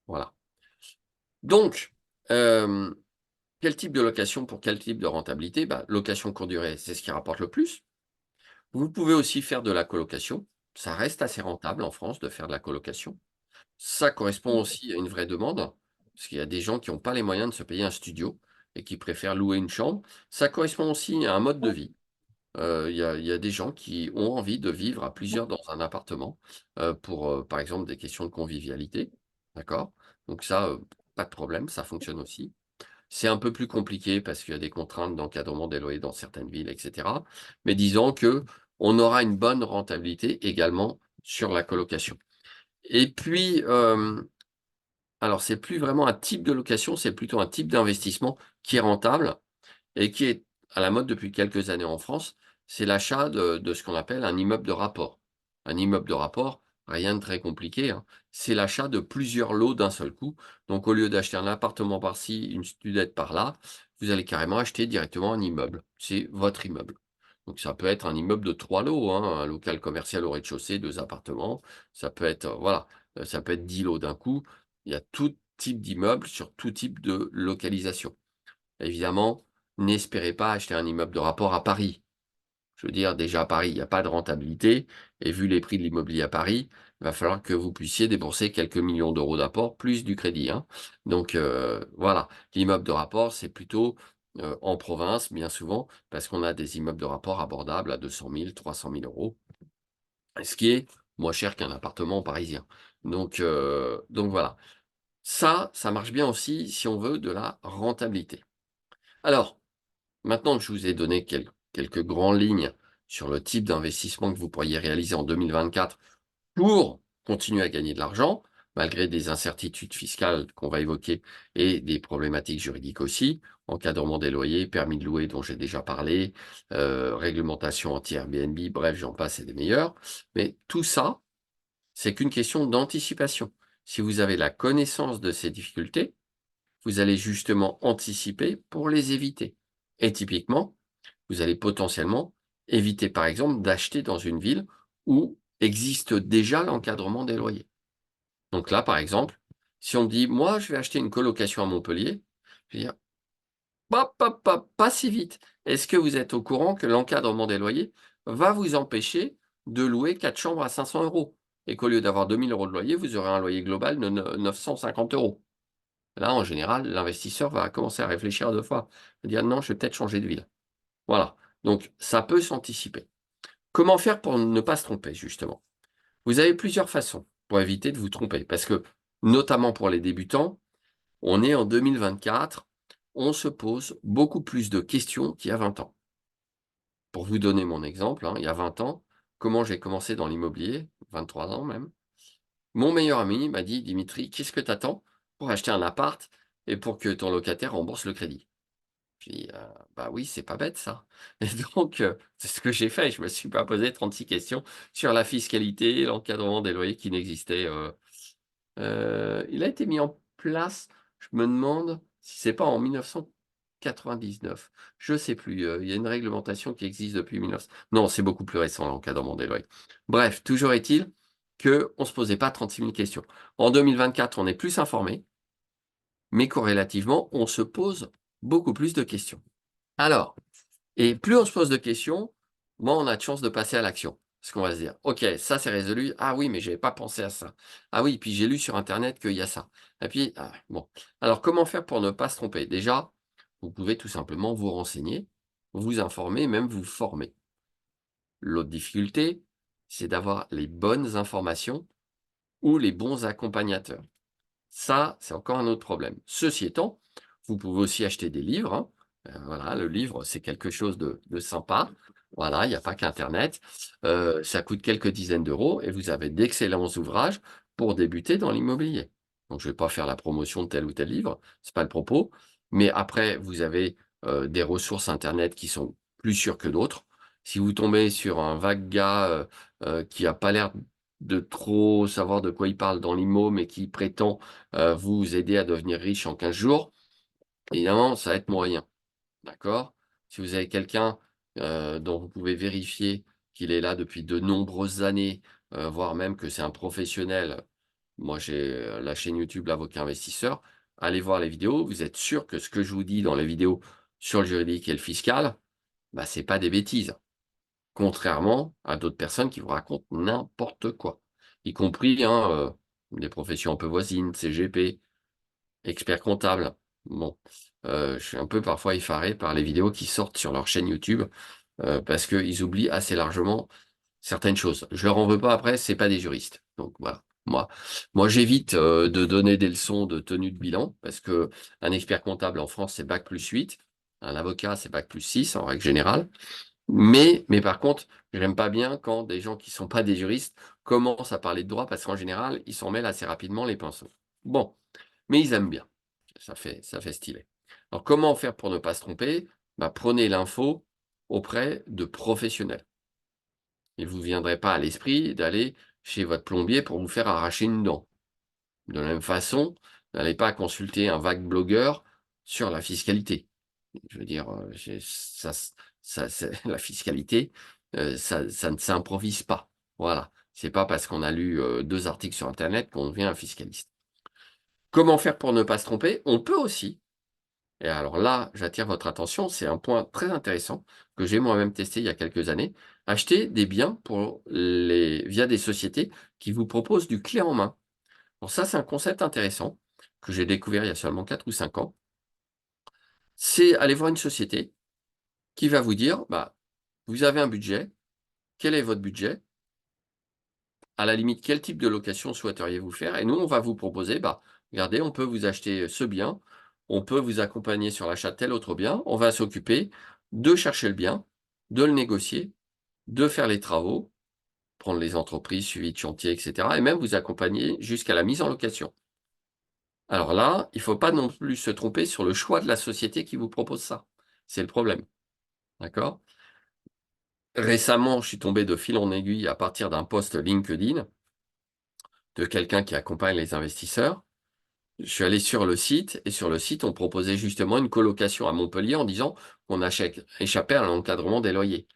Voilà. Donc, quel type de location pour quel type de rentabilité? Bah, location courte durée, c'est ce qui rapporte le plus. Vous pouvez aussi faire de la colocation. Ça reste assez rentable en France de faire de la colocation. Ça correspond aussi à une vraie demande, parce qu'il y a des gens qui n'ont pas les moyens de se payer un studio et qui préfèrent louer une chambre. Ça correspond aussi à un mode de vie. Il y a des gens qui ont envie de vivre à plusieurs dans un appartement, pour, par exemple, des questions de convivialité. D'accord? Donc ça, pas de problème, ça fonctionne aussi. C'est un peu plus compliqué parce qu'il y a des contraintes d'encadrement des loyers dans certaines villes, et cetera. Mais disons que on aura une bonne rentabilité également sur la colocation. Et puis, alors c'est plus vraiment un type de location, c'est plutôt un type d'investissement qui est rentable et qui est à la mode depuis quelques années en France, c'est l'achat de ce qu'on appelle un immeuble de rapport. Un immeuble de rapport, rien de très compliqué, hein, c'est l'achat de plusieurs lots d'un seul coup. Donc au lieu d'acheter un appartement par-ci, une studette par-là, vous allez carrément acheter directement un immeuble. C'est votre immeuble. Donc ça peut être un immeuble de 3 lots, hein, un local commercial au rez-de-chaussée, 2 appartements. Ça peut être, voilà, ça peut être 10 lots d'un coup. Il y a tout type d'immeuble sur tout type de localisation. Évidemment, n'espérez pas acheter un immeuble de rapport à Paris. Je veux dire, déjà à Paris, il n'y a pas de rentabilité et vu les prix de l'immobilier à Paris, il va falloir que vous puissiez débourser quelques millions d'euros d'apport plus du crédit, hein. Donc, voilà, l'immeuble de rapport, c'est plutôt, en province, bien souvent, parce qu'on a des immeubles de rapport abordables à 200 000, 300 000 euros, ce qui est moins cher qu'un appartement parisien. Donc voilà. Ça marche bien aussi si on veut de la rentabilité. Alors, maintenant que je vous ai donné quelques grandes lignes sur le type d'investissement que vous pourriez réaliser en 2024 pour continuer à gagner de l'argent, malgré des incertitudes fiscales qu'on va évoquer et des problématiques juridiques aussi, encadrement des loyers, permis de louer dont j'ai déjà parlé, réglementation anti-Airbnb, bref, j'en passe et des meilleurs. Mais tout ça, c'est qu'une question d'anticipation. Si vous avez la connaissance de ces difficultés, vous allez justement anticiper pour les éviter. Et typiquement, vous allez potentiellement éviter, par exemple, d'acheter dans une ville où existe déjà l'encadrement des loyers. Donc là, par exemple, si on me dit, moi, je vais acheter une colocation à Montpellier, je vais dire, hop, hop, hop, pas si vite. Est-ce que vous êtes au courant que l'encadrement des loyers va vous empêcher de louer 4 chambres à 500 euros et qu'au lieu d'avoir 2000 euros de loyer, vous aurez un loyer global de 950 euros. Là, en général, l'investisseur va commencer à réfléchir à deux fois. Il va dire, non, je vais peut-être changer de ville. Voilà. Donc, ça peut s'anticiper. Comment faire pour ne pas se tromper, justement? Vous avez plusieurs façons pour éviter de vous tromper, parce que, notamment pour les débutants, on est en 2024, on se pose beaucoup plus de questions qu'il y a 20 ans. Pour vous donner mon exemple, il y a 20 ans, comment j'ai commencé dans l'immobilier, 23 ans même, mon meilleur ami m'a dit: «Dimitri, qu'est-ce que tu attends pour acheter un appart et pour que ton locataire rembourse le crédit?» Je lui dis: «Bah oui, c'est pas bête ça» et donc c'est ce que j'ai fait. Je me suis pas posé 36 questions sur la fiscalité, l'encadrement des loyers qui n'existait, il a été mis en place, je me demande si c'est pas en 1999. Je sais plus, il y a une réglementation qui existe depuis 19 non, c'est beaucoup plus récent l'encadrement des loyers. Bref, toujours est-il qu'on ne se posait pas 36 000 questions. En 2024, on est plus informé, mais corrélativement, on se pose beaucoup plus de questions. Alors, et plus on se pose de questions, moins on a de chances de passer à l'action. Parce qu'on va se dire: «OK, ça c'est résolu. Ah oui, mais j'avais pas pensé à ça. Ah oui, puis j'ai lu sur internet qu'il y a ça. Et puis, ah bon». Alors comment faire pour ne pas se tromper? Déjà, vous pouvez tout simplement vous renseigner, vous informer, même vous former. L'autre difficulté, c'est d'avoir les bonnes informations ou les bons accompagnateurs. Ça, c'est encore un autre problème. Ceci étant, vous pouvez aussi acheter des livres, hein. Voilà, le livre, c'est quelque chose de sympa. Voilà, il n'y a pas qu'internet. Ça coûte quelques dizaines d'euros et vous avez d'excellents ouvrages pour débuter dans l'immobilier. Donc je ne vais pas faire la promotion de tel ou tel livre, c'est pas le propos. Mais après, vous avez, des ressources internet qui sont plus sûres que d'autres. Si vous tombez sur un vague gars, qui a pas l'air de trop savoir de quoi il parle dans l'immo, mais qui prétend vous aider à devenir riche en 15 jours, évidemment, ça va être moyen, d'accord? Si vous avez quelqu'un, dont vous pouvez vérifier qu'il est là depuis de nombreuses années, voire même que c'est un professionnel. Moi, j'ai, la chaîne YouTube L'Avocat Investisseur. Allez voir les vidéos, vous êtes sûr que ce que je vous dis dans les vidéos sur le juridique et le fiscal, bah, c'est pas des bêtises. Contrairement à d'autres personnes qui vous racontent n'importe quoi, y compris, des professions un peu voisines, CGP, expert comptable. Bon, je suis un peu parfois effaré par les vidéos qui sortent sur leur chaîne YouTube, parce qu'ils oublient assez largement certaines choses. Je leur en veux pas après, c'est pas des juristes. Donc voilà. Moi j'évite, de donner des leçons de tenue de bilan parce qu'un expert comptable en France, c'est bac+8, un avocat, c'est bac+6 en règle générale. Mais par contre, j'aime pas bien quand des gens qui sont pas des juristes commencent à parler de droit parce qu'en général, ils s'en mêlent assez rapidement les pinceaux. Bon, mais ils aiment bien. Ça fait stylé. Alors comment faire pour ne pas se tromper? Bah, prenez l'info auprès de professionnels. Il ne vous viendrait pas à l'esprit d'aller chez votre plombier pour vous faire arracher une dent. De la même façon, n'allez pas consulter un vague blogueur sur la fiscalité. Je veux dire, j'ai ça c'est la fiscalité, ça ne s'improvise pas. Voilà. C'est pas parce qu'on a lu, 2 articles sur internet qu'on devient un fiscaliste. Comment faire pour ne pas se tromper? On peut aussi, et alors là, j'attire votre attention, c'est un point très intéressant que j'ai moi-même testé il y a quelques années, acheter des biens pour les via des sociétés qui vous proposent du clé en main. Alors ça, c'est un concept intéressant que j'ai découvert il y a seulement 4 ou 5 ans. C'est aller voir une société qui va vous dire: «Bah, vous avez un budget, quel est votre budget? À la limite, quel type de location souhaiteriez-vous faire?» Et nous, on va vous proposer: «Bah, regardez, on peut vous acheter ce bien, on peut vous accompagner sur l'achat de tel autre bien, on va s'occuper de chercher le bien de le négocier, de faire les travaux, prendre les entreprises, suivi de chantier, etc. et même vous accompagner jusqu'à la mise en location. Alors là, il ne faut pas non plus se tromper sur le choix de la société qui vous propose ça. C'est le problème, d'accord? Récemment, je suis tombé de fil en aiguille à partir d'un post LinkedIn de quelqu'un qui accompagne les investisseurs. Je suis allé sur le site et sur le site, on proposait justement une colocation à Montpellier en disant qu'on échappait à l'encadrement des loyers.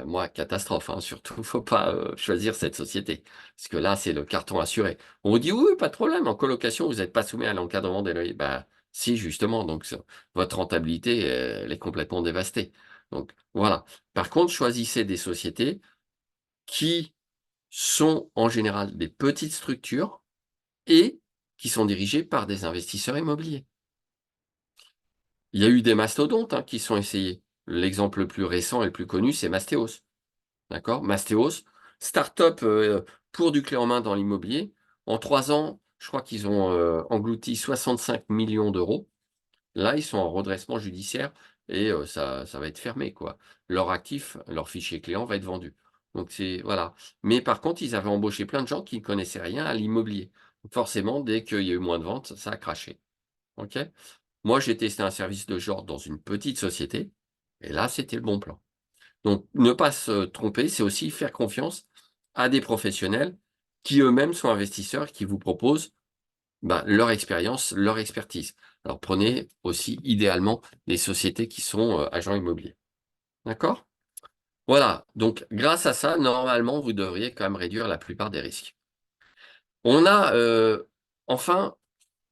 Moi, catastrophe, hein, surtout, faut pas choisir cette société. Parce que là, c'est le carton assuré. On vous dit, oui, oui, pas de problème, en colocation, vous n'êtes pas soumis à l'encadrement des loyers. Bah, si, justement, donc votre rentabilité, elle est complètement dévastée. Donc, voilà. Par contre, choisissez des sociétés qui sont en général des petites structures et qui sont dirigées par des investisseurs immobiliers. Il y a eu des mastodontes qui sont essayés. L'exemple le plus récent et le plus connu, c'est Mastéos. D'accord? Mastéos, start-up pour du clé en main dans l'immobilier. En 3 ans, je crois qu'ils ont englouti 65 millions d'euros. Là, ils sont en redressement judiciaire et ça va être fermé, quoi. Leur actif, leur fichier client va être vendu. Donc c'est voilà. Mais par contre, ils avaient embauché plein de gens qui ne connaissaient rien à l'immobilier. Forcément, dès qu'il y a eu moins de ventes, ça a craché. OK? Moi, j'ai testé un service de genre dans une petite société et là, c'était le bon plan. Donc, ne pas se tromper, c'est aussi faire confiance à des professionnels qui eux-mêmes sont investisseurs, qui vous proposent leur expérience, leur expertise. Alors, prenez aussi idéalement des sociétés qui sont agents immobiliers. D'accord? Voilà. Donc, grâce à ça, normalement, vous devriez quand même réduire la plupart des risques. On a enfin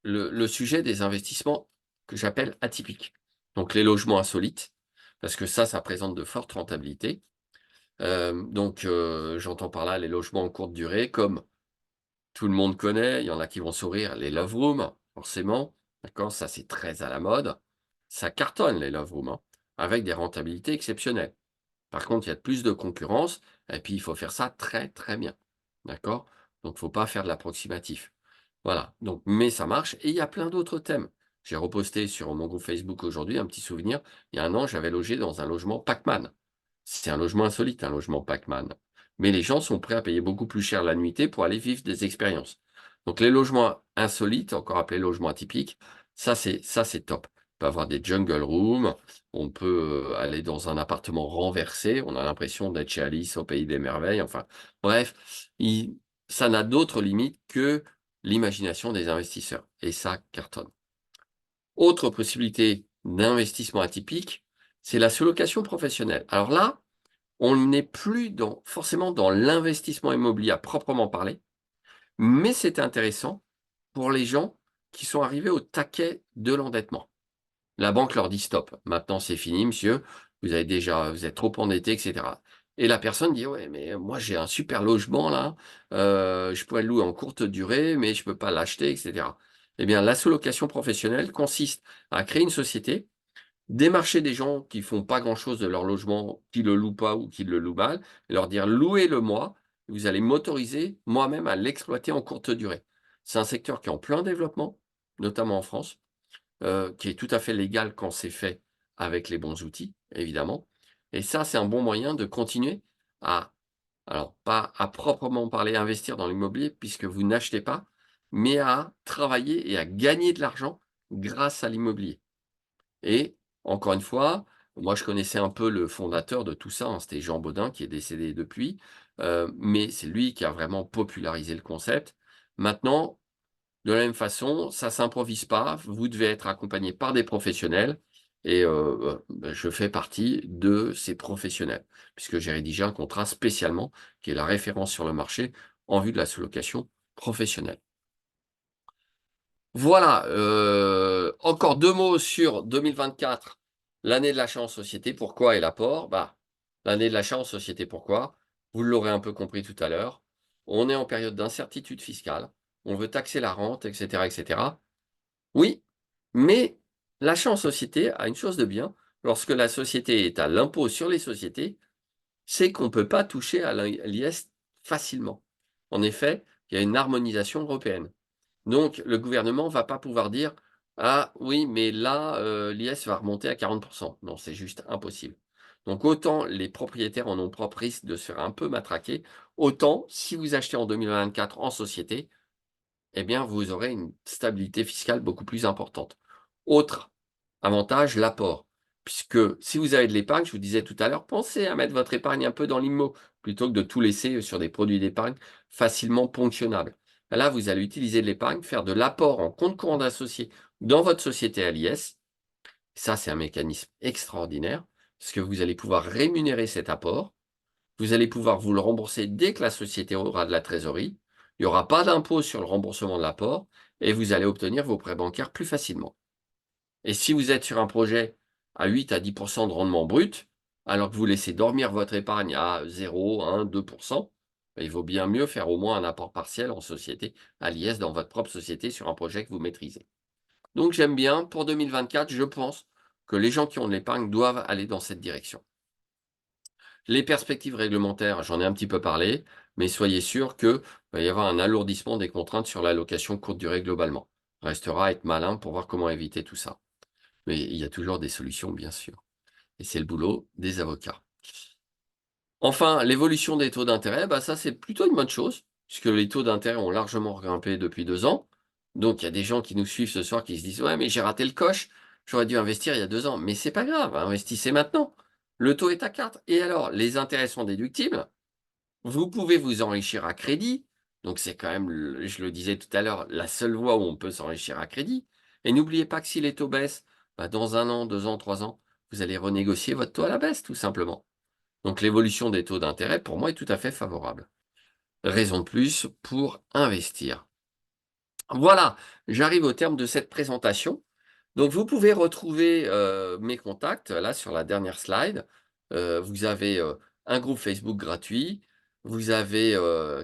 le sujet des investissements que j'appelle atypiques. Donc, les logements insolites, parce que ça présente de fortes rentabilités. J'entends par là les logements en courte durée, comme tout le monde connaît, il y en a qui vont sourire, les love rooms, forcément, d'accord? Ça, c'est très à la mode. Ça cartonne les love rooms, avec des rentabilités exceptionnelles. Par contre, il y a plus de concurrence et puis il faut faire ça très, très bien, d'accord? Donc, faut pas faire de l'approximatif. Voilà, donc mais ça marche et il y a plein d'autres thèmes. J'ai reposté sur mon groupe Facebook aujourd'hui un petit souvenir. Il y a un an, j'avais logé dans un logement Pac-Man. C'est un logement insolite, un logement Pac-Man. Mais les gens sont prêts à payer beaucoup plus cher la nuitée pour aller vivre des expériences. Donc les logements insolites, encore appelés logements atypiques, ça c'est top. On peut avoir des jungle rooms, on peut aller dans un appartement renversé, on a l'impression d'être chez Alice au pays des merveilles. Enfin, bref, ça n'a d'autre limite que l'imagination des investisseurs. Et ça cartonne. Autre possibilité d'investissement atypique, c'est la sous-location professionnelle. Alors là, on n'est plus forcément dans l'investissement immobilier à proprement parler, mais c'est intéressant pour les gens qui sont arrivés au taquet de l'endettement. La banque leur dit stop, maintenant c'est fini, monsieur, vous êtes trop endetté, etc. Et la personne dit ouais, mais moi j'ai un super logement là, je pourrais le louer en courte durée, mais je ne peux pas l'acheter, etc. Eh bien, la sous-location professionnelle consiste à créer une société, démarcher des gens qui font pas grand-chose de leur logement, qui le louent pas ou qui le louent mal, et leur dire louez-le moi, vous allez m'autoriser moi-même à l'exploiter en courte durée. C'est un secteur qui est en plein développement, notamment en France, qui est tout à fait légal quand c'est fait avec les bons outils, évidemment. Et ça, c'est un bon moyen de continuer à, alors pas à proprement parler investir dans l'immobilier puisque vous n'achetez pas, mais à travailler et à gagner de l'argent grâce à l'immobilier. Et encore une fois, moi je connaissais un peu le fondateur de tout ça, c'était Jean Bodin qui est décédé depuis, mais c'est lui qui a vraiment popularisé le concept. Maintenant, de la même façon, ça s'improvise pas, vous devez être accompagné par des professionnels et je fais partie de ces professionnels, puisque j'ai rédigé un contrat spécialement qui est la référence sur le marché en vue de la sous-location professionnelle. Voilà, encore 2 mots sur 2024, l'année de l'achat en société, pourquoi et l'apport? L'année de l'achat en société, pourquoi? Vous l'aurez un peu compris tout à l'heure, on est en période d'incertitude fiscale, on veut taxer la rente et cetera et cetera. Oui, mais l'achat en société a une chose de bien, lorsque la société est à l'impôt sur les sociétés, c'est qu'on ne peut pas toucher à l'IS facilement. En effet, il y a une harmonisation européenne. Donc le gouvernement va pas pouvoir dire: «Ah oui, mais là, l'IS va remonter à 40%». Non, c'est juste impossible. Donc autant les propriétaires en nom propre risquent de se faire un peu matraquer, autant si vous achetez en 2024 en société, eh bien, vous aurez une stabilité fiscale beaucoup plus importante. Autre avantage, l'apport. Puisque si vous avez de l'épargne, je vous disais tout à l'heure, pensez à mettre votre épargne un peu dans l'IMO, plutôt que de tout laisser sur des produits d'épargne facilement ponctionnables. Là, vous allez utiliser de l'épargne, faire de l'apport en compte courant d'associé dans votre société à l'IS. Ça, c'est un mécanisme extraordinaire, parce que vous allez pouvoir rémunérer cet apport. Vous allez pouvoir vous le rembourser dès que la société aura de la trésorerie. Il n'y aura pas d'impôt sur le remboursement de l'apport et vous allez obtenir vos prêts bancaires plus facilement. Et si vous êtes sur un projet à 8 à 10 de rendement brut, alors que vous laissez dormir votre épargne à 0, 1, 2 il vaut bien mieux faire au moins un apport partiel en société à l'IS dans votre propre société sur un projet que vous maîtrisez. Donc j'aime bien, pour 2024, je pense que les gens qui ont de l'épargne doivent aller dans cette direction. Les perspectives réglementaires, j'en ai un petit peu parlé, mais soyez sûr qu'il va y avoir un alourdissement des contraintes sur l'allocation courte durée globalement. Restera à être malin pour voir comment éviter tout ça. Mais il y a toujours des solutions, bien sûr. Et c'est le boulot des avocats. Enfin, l'évolution des taux d'intérêt, bah ça c'est plutôt une bonne chose, puisque les taux d'intérêt ont largement grimpé depuis 2 ans. Donc il y a des gens qui nous suivent ce soir qui se disent: ouais, mais j'ai raté le coche, j'aurais dû investir il y a 2 ans. Mais c'est pas grave, investissez maintenant. Le taux est à 4. Et alors, les intérêts sont déductibles. Vous pouvez vous enrichir à crédit. Donc c'est quand même, je le disais tout à l'heure, la seule voie où on peut s'enrichir à crédit. Et n'oubliez pas que si les taux baissent, bah, dans 1 an, 2 ans, 3 ans, vous allez renégocier votre taux à la baisse, tout simplement. Donc l'évolution des taux d'intérêt, pour moi, est tout à fait favorable. Raison de plus pour investir. Voilà, j'arrive au terme de cette présentation. Donc vous pouvez retrouver, mes contacts là sur la dernière slide. Vous avez, un groupe Facebook gratuit, vous avez,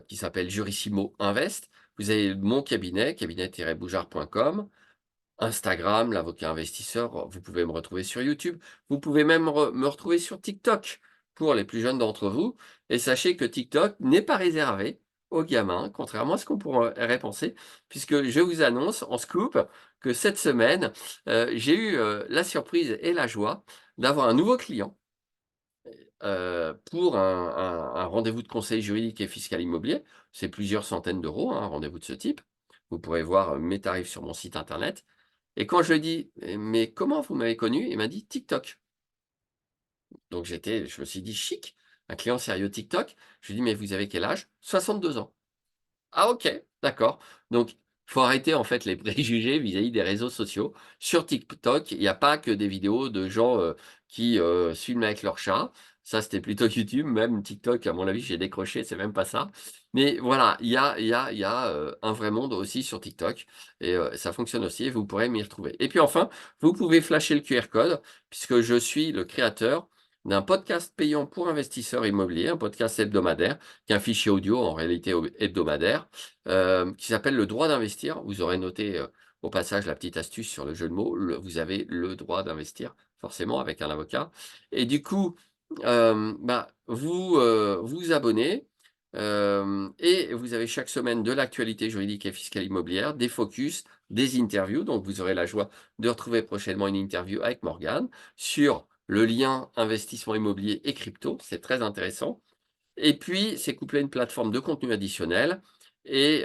qui s'appelle Jurissimo Invest, vous avez mon cabinet, cabinet-boujard.com. Instagram, l'avocat investisseur, vous pouvez me retrouver sur YouTube. Vous pouvez même me retrouver sur TikTok pour les plus jeunes d'entre vous. Et sachez que TikTok n'est pas réservé aux gamins, contrairement à ce qu'on pourrait penser, puisque je vous annonce en scoop que cette semaine, j'ai eu la surprise et la joie d'avoir un nouveau client pour un rendez-vous de conseil juridique et fiscal immobilier. C'est plusieurs centaines d'euros, hein, un rendez-vous de ce type. Vous pourrez voir mes tarifs sur mon site internet. Et quand je lui ai dit: «Mais comment vous m'avez connu?» Il m'a dit: «TikTok». Donc je me suis dit: «Chic, un client sérieux TikTok». Je lui ai dit: «Mais vous avez quel âge?» «62 ans». Ah OK, d'accord. Donc, faut arrêter en fait les préjugés vis-à-vis des réseaux sociaux. Sur TikTok, il y a pas que des vidéos de gens, qui, se filment avec leur chat. Ça, c'était plutôt YouTube. Même TikTok, à mon avis, j'ai décroché, c'est même pas ça. Mais voilà, il y a un vrai monde aussi sur TikTok et ça fonctionne aussi et vous pourrez m'y retrouver. Et puis enfin, vous pouvez flasher le QR code puisque je suis le créateur d'un podcast payant pour investisseurs immobiliers, un podcast hebdomadaire qui est un fichier audio en réalité hebdomadaire, qui s'appelle «Le droit d'investir». Vous aurez noté, au passage la petite astuce sur le jeu de mots, vous avez le droit d'investir, forcément avec un avocat et du coup, bah, vous abonnez, et vous avez chaque semaine de l'actualité juridique et fiscale immobilière, des focus, des interviews, donc vous aurez la joie de retrouver prochainement une interview avec Morgane sur le lien investissement immobilier et crypto, c'est très intéressant. Et puis, c'est couplé à une plateforme de contenu additionnel et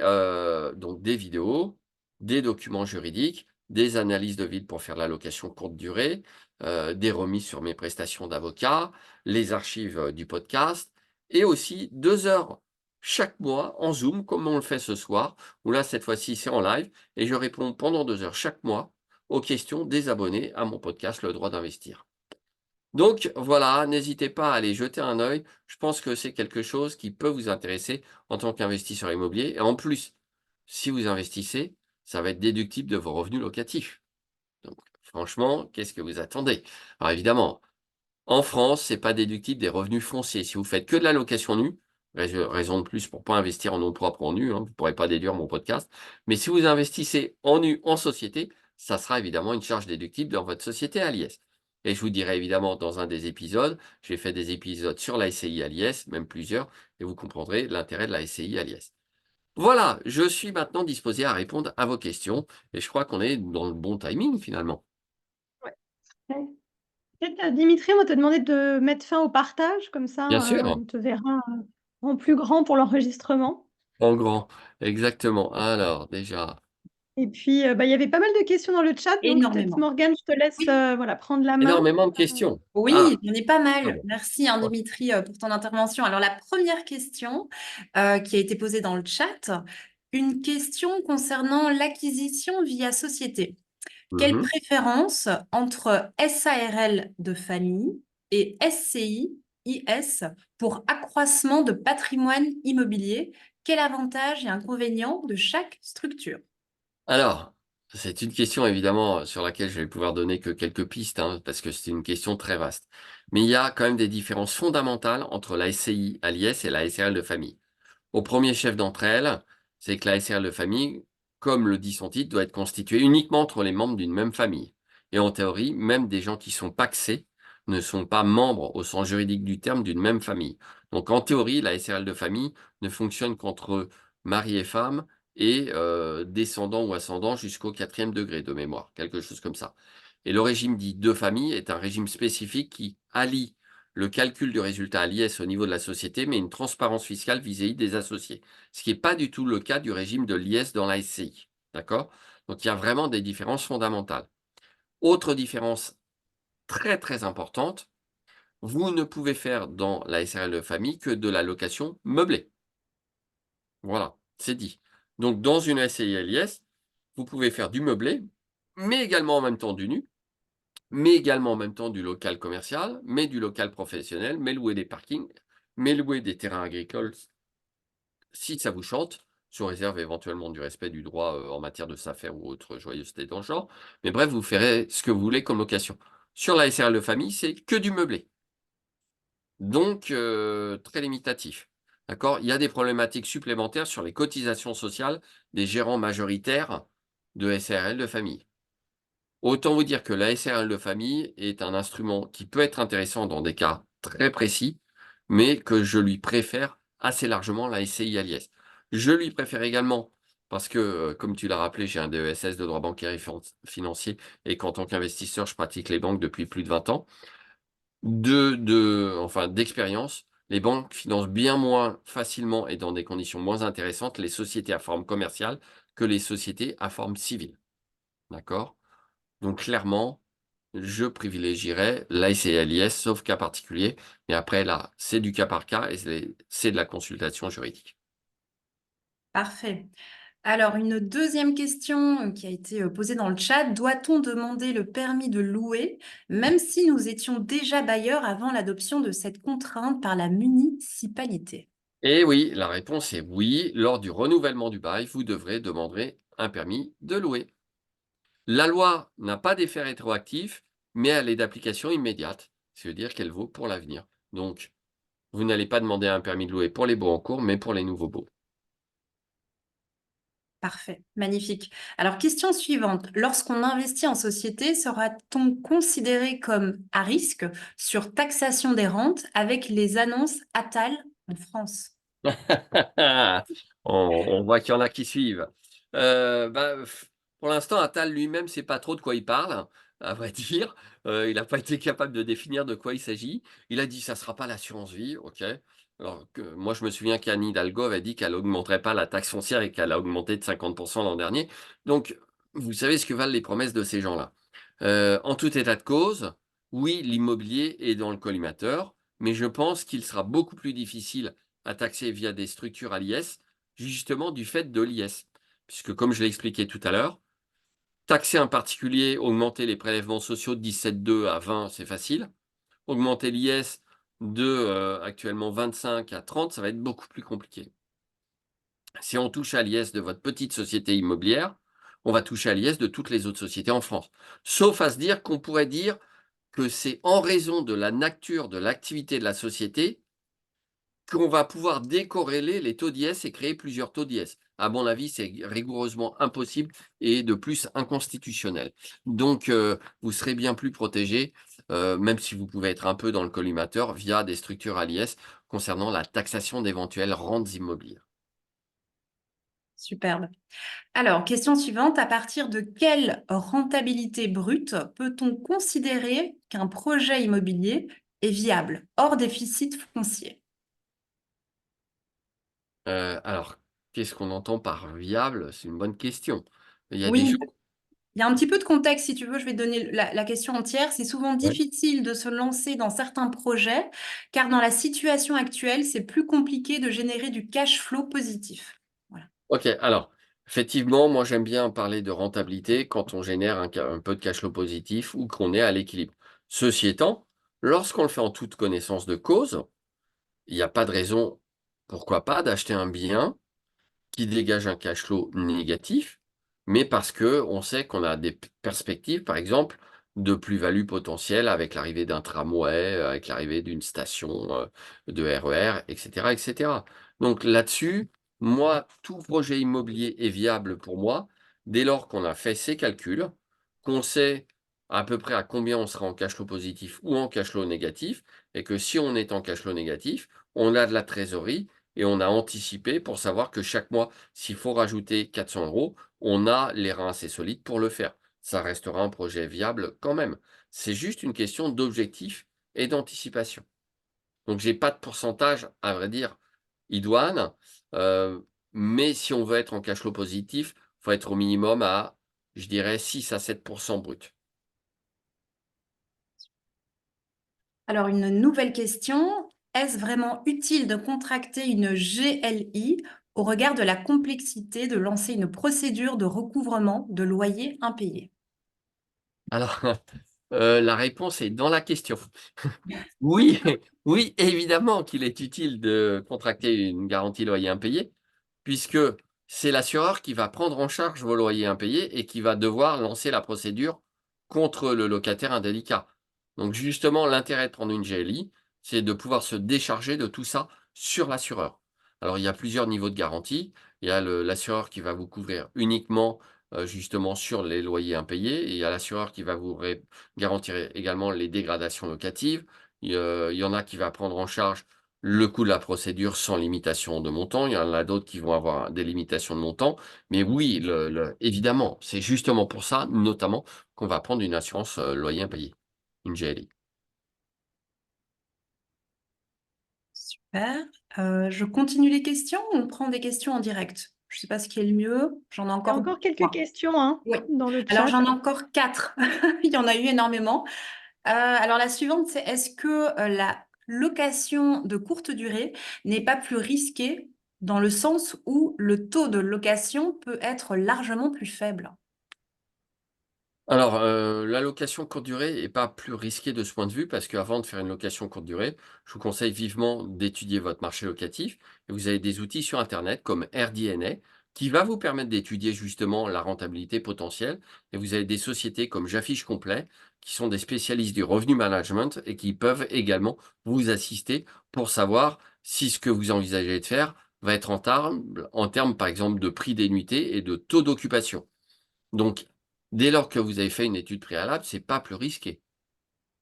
donc des vidéos, des documents juridiques, des analyses de vide pour faire de la location courte durée, des remises sur mes prestations d'avocat, les archives, du podcast et aussi 2 heures chaque mois en Zoom, comme on le fait ce soir, où là, cette fois-ci, c'est en live et je réponds pendant 2 heures chaque mois aux questions des abonnés à mon podcast «Le droit d'investir». Donc voilà, n'hésitez pas à aller jeter un œil. Je pense que c'est quelque chose qui peut vous intéresser en tant qu'investisseur immobilier et en plus, si vous investissez, ça va être déductible de vos revenus locatifs. Donc franchement, qu'est-ce que vous attendez? Alors évidemment, en France, c'est pas déductible des revenus fonciers. Si vous faites que de la location nue, raison de plus pour pas investir en nom propre en nu, hein, vous ne pourrez pas déduire mon podcast. Mais si vous investissez en nu en société, ça sera évidemment une charge déductible dans votre société à l'IS. Et je vous dirai évidemment dans un des épisodes, j'ai fait des épisodes sur la SCI à l'IS, même plusieurs, et vous comprendrez l'intérêt de la SCI à l'IS. Voilà, je suis maintenant disposé à répondre à vos questions, et je crois qu'on est dans le bon timing finalement. Ouais. Peut-être, Dimitri, on va te demander de mettre fin au partage, comme ça, Bien sûr, on te verra en plus grand pour l'enregistrement. en grand, exactement. Alors, déjà, Et puis, il y avait pas mal de questions dans le chat, donc peut-être Énormément. Morgane, je te laisse Oui, voilà, prendre la main. énormément de questions. oui, Ah, j'en ai pas mal. pardon. Merci, hein, Dimitri, pour ton intervention. Alors, la première question qui a été posée dans le chat, une question concernant l'acquisition via société. Quelle Mhm. préférence entre SARL de famille et SCI-IS pour accroissement de patrimoine immobilier? Quel avantage et inconvénient de chaque structure? Alors, c'est une question évidemment sur laquelle je vais pouvoir donner que quelques pistes, hein, parce que c'est une question très vaste. Mais il y a quand même des différences fondamentales entre la SCI à l'IS et la SRL de famille. Au premier chef d'entre elles, c'est que la SRL de famille, comme le dit son titre, doit être constituée uniquement entre les membres d'une même famille. Et en théorie, même des gens qui sont pacsés ne sont pas membres au sens juridique du terme d'une même famille. Donc en théorie, la SRL de famille ne fonctionne qu'entre mari et femme et descendants ou ascendants jusqu'au 4e degré de mémoire, quelque chose comme ça. Et le régime dit de famille est un régime spécifique qui allie le calcul du résultat à l'IS au niveau de la société, mais une transparence fiscale vis-à-vis des associés. Ce qui n'est pas du tout le cas du régime de l'IS dans la SCI. D'accord? Donc il y a vraiment des différences fondamentales. Autre différence très très importante, vous ne pouvez faire dans la SRL de famille que de la location meublée. Voilà, c'est dit. Donc dans une SCI à l'IS, vous pouvez faire du meublé, mais également en même temps du nu, mais également en même temps du local commercial, mais du local professionnel, mais louer des parkings, mais louer des terrains agricoles si ça vous chante, sous réserve éventuellement du respect du droit en matière de SAFER ou autre joyeuseté dans le genre. Mais bref, vous ferez ce que vous voulez comme location. Sur la SRL de famille, c'est que du meublé. Donc, très limitatif. D'accord? Il y a des problématiques supplémentaires sur les cotisations sociales des gérants majoritaires de SRL de famille. Autant vous dire que la SRL de famille est un instrument qui peut être intéressant dans des cas très précis, mais que je lui préfère assez largement la SCI à l'IS. Je lui préfère également parce que, comme tu l'as rappelé, j'ai un DESS de droit bancaire et financier et qu'en tant qu'investisseur, je pratique les banques depuis plus de 20 ans. Enfin, d'expérience, les banques financent bien moins facilement et dans des conditions moins intéressantes les sociétés à forme commerciale que les sociétés à forme civile. D'accord? Donc clairement, je privilégierais l'AS et l'IS, sauf cas particulier. Mais après, là, c'est du cas par cas et c'est de la consultation juridique. Parfait. Alors, une deuxième question qui a été posée dans le chat, doit-on demander le permis de louer, même si nous étions déjà bailleurs avant l'adoption de cette contrainte par la municipalité? Et oui, la réponse est oui. Lors du renouvellement du bail, vous devrez demander un permis de louer. La loi n'a pas d'effet rétroactif, mais elle est d'application immédiate. Ça veut dire qu'elle vaut pour l'avenir. Donc, vous n'allez pas demander un permis de louer pour les baux en cours, mais pour les nouveaux baux. Parfait, magnifique. Alors, question suivante. Lorsqu'on investit en société, sera-t-on considéré comme à risque sur taxation des rentes avec les annonces Attal en France? On voit qu'il y en a qui suivent. Pour l'instant, Attal lui-même ne sait pas trop de quoi il parle, à vrai dire. Il n'a pas été capable de définir de quoi il s'agit. Il a dit: «Ça ne sera pas l'assurance vie», OK. Alors que moi, je me souviens qu'Anne Hidalgo avait dit qu'elle augmenterait pas la taxe foncière et qu'elle a augmenté de 50 l'an dernier. Donc, vous savez ce que valent les promesses de ces gens-là. En tout état de cause, oui, l'immobilier est dans le collimateur, mais je pense qu'il sera beaucoup plus difficile à taxer via des structures à l'IS, justement du fait de l'IS. Puisque comme je l'ai expliqué tout à l'heure, taxer un particulier, augmenter les prélèvements sociaux de 17,2 à 20, c'est facile. Augmenter l'IS de actuellement 25 à 30, ça va être beaucoup plus compliqué. Si on touche à l'IS de votre petite société immobilière, on va toucher à l'IS de toutes les autres sociétés en France. Sauf à se dire qu'on pourrait dire que c'est en raison de la nature de l'activité de la société qu'on va pouvoir décorréler les taux d'IS et créer plusieurs taux d'IS. À mon avis, c'est rigoureusement impossible et de plus inconstitutionnel. Donc, vous serez bien plus protégé, même si vous pouvez être un peu dans le collimateur, via des structures à l'IS concernant la taxation d'éventuelles rentes immobilières. Superbe. Alors, question suivante, à partir de quelle rentabilité brute peut-on considérer qu'un projet immobilier est viable, hors déficit foncier? Alors, qu'est-ce qu'on entend par viable? C'est une bonne question. Il y a des Oui, choses. il y a un petit peu de contexte, si tu veux, je vais te donner la question entière. C'est souvent Ouais. difficile de se lancer dans certains projets, car dans la situation actuelle, c'est plus compliqué de générer du cash flow positif. Voilà. Ok, alors, effectivement, moi j'aime bien parler de rentabilité quand on génère un peu de cash flow positif ou qu'on est à l'équilibre. Ceci étant, lorsqu'on le fait en toute connaissance de cause, il n'y a pas de raison, pourquoi pas, d'acheter un bien qui dégage un cash flow négatif, mais parce que on sait qu'on a des perspectives, par exemple, de plus-value potentielle avec l'arrivée d'un tramway, avec l'arrivée d'une station de RER, etc., etc. Donc là-dessus, moi, tout projet immobilier est viable pour moi dès lors qu'on a fait ses calculs, qu'on sait à peu près à combien on sera en cash flow positif ou en cash flow négatif, et que si on est en cash flow négatif, on a de la trésorerie et on a anticipé pour savoir que chaque mois, s'il faut rajouter 400 €, on a les reins assez solides pour le faire. Ça restera un projet viable quand même. C'est juste une question d'objectif et d'anticipation. Donc j'ai pas de pourcentage, à vrai dire, idoine, heu, mais si on veut être en cash flow positif, faut être au minimum à, je dirais 6 à 7 brut. Alors, une nouvelle question. Est-ce vraiment utile de contracter une GLI au regard de la complexité de lancer une procédure de recouvrement de loyer impayé? Alors, la réponse est dans la question. Oui, oui, évidemment qu'il est utile de contracter une garantie loyer impayé, puisque c'est l'assureur qui va prendre en charge vos loyers impayés et qui va devoir lancer la procédure contre le locataire indélicat. Donc justement, l'intérêt de prendre une GLI, c'est de pouvoir se décharger de tout ça sur l'assureur. Alors il y a plusieurs niveaux de garantie. Il y a l'assureur qui va vous couvrir uniquement justement sur les loyers impayés, et il y a l'assureur qui va vous garantir également les dégradations locatives. Il y en a qui va prendre en charge le coût de la procédure sans limitation de montant. Il y en a d'autres qui vont avoir des limitations de montant. Mais oui, évidemment, c'est justement pour ça, notamment, qu'on va prendre une assurance loyer impayé, une GLI. Super. Je continue les questions ou on prend des questions en direct? Je ne sais pas ce qui est le mieux. J'en ai Il y a encore encore quelques 3. questions, hein, Oui. dans le Alors, chat. j'en ai encore 4. Il y en a eu énormément. Alors, la suivante, c'est est-ce que la location de courte durée n'est pas plus risquée dans le sens où le taux de location peut être largement plus faible? Alors, la location courte durée est pas plus risquée de ce point de vue parce qu'avant de faire une location courte durée, je vous conseille vivement d'étudier votre marché locatif, et vous avez des outils sur internet comme AirDNA qui va vous permettre d'étudier justement la rentabilité potentielle, et vous avez des sociétés comme J'affiche complet qui sont des spécialistes du revenu management et qui peuvent également vous assister pour savoir si ce que vous envisagez de faire va être rentable en termes, par exemple, de prix des nuitées et de taux d'occupation. Donc, dès lors que vous avez fait une étude préalable, c'est pas plus risqué.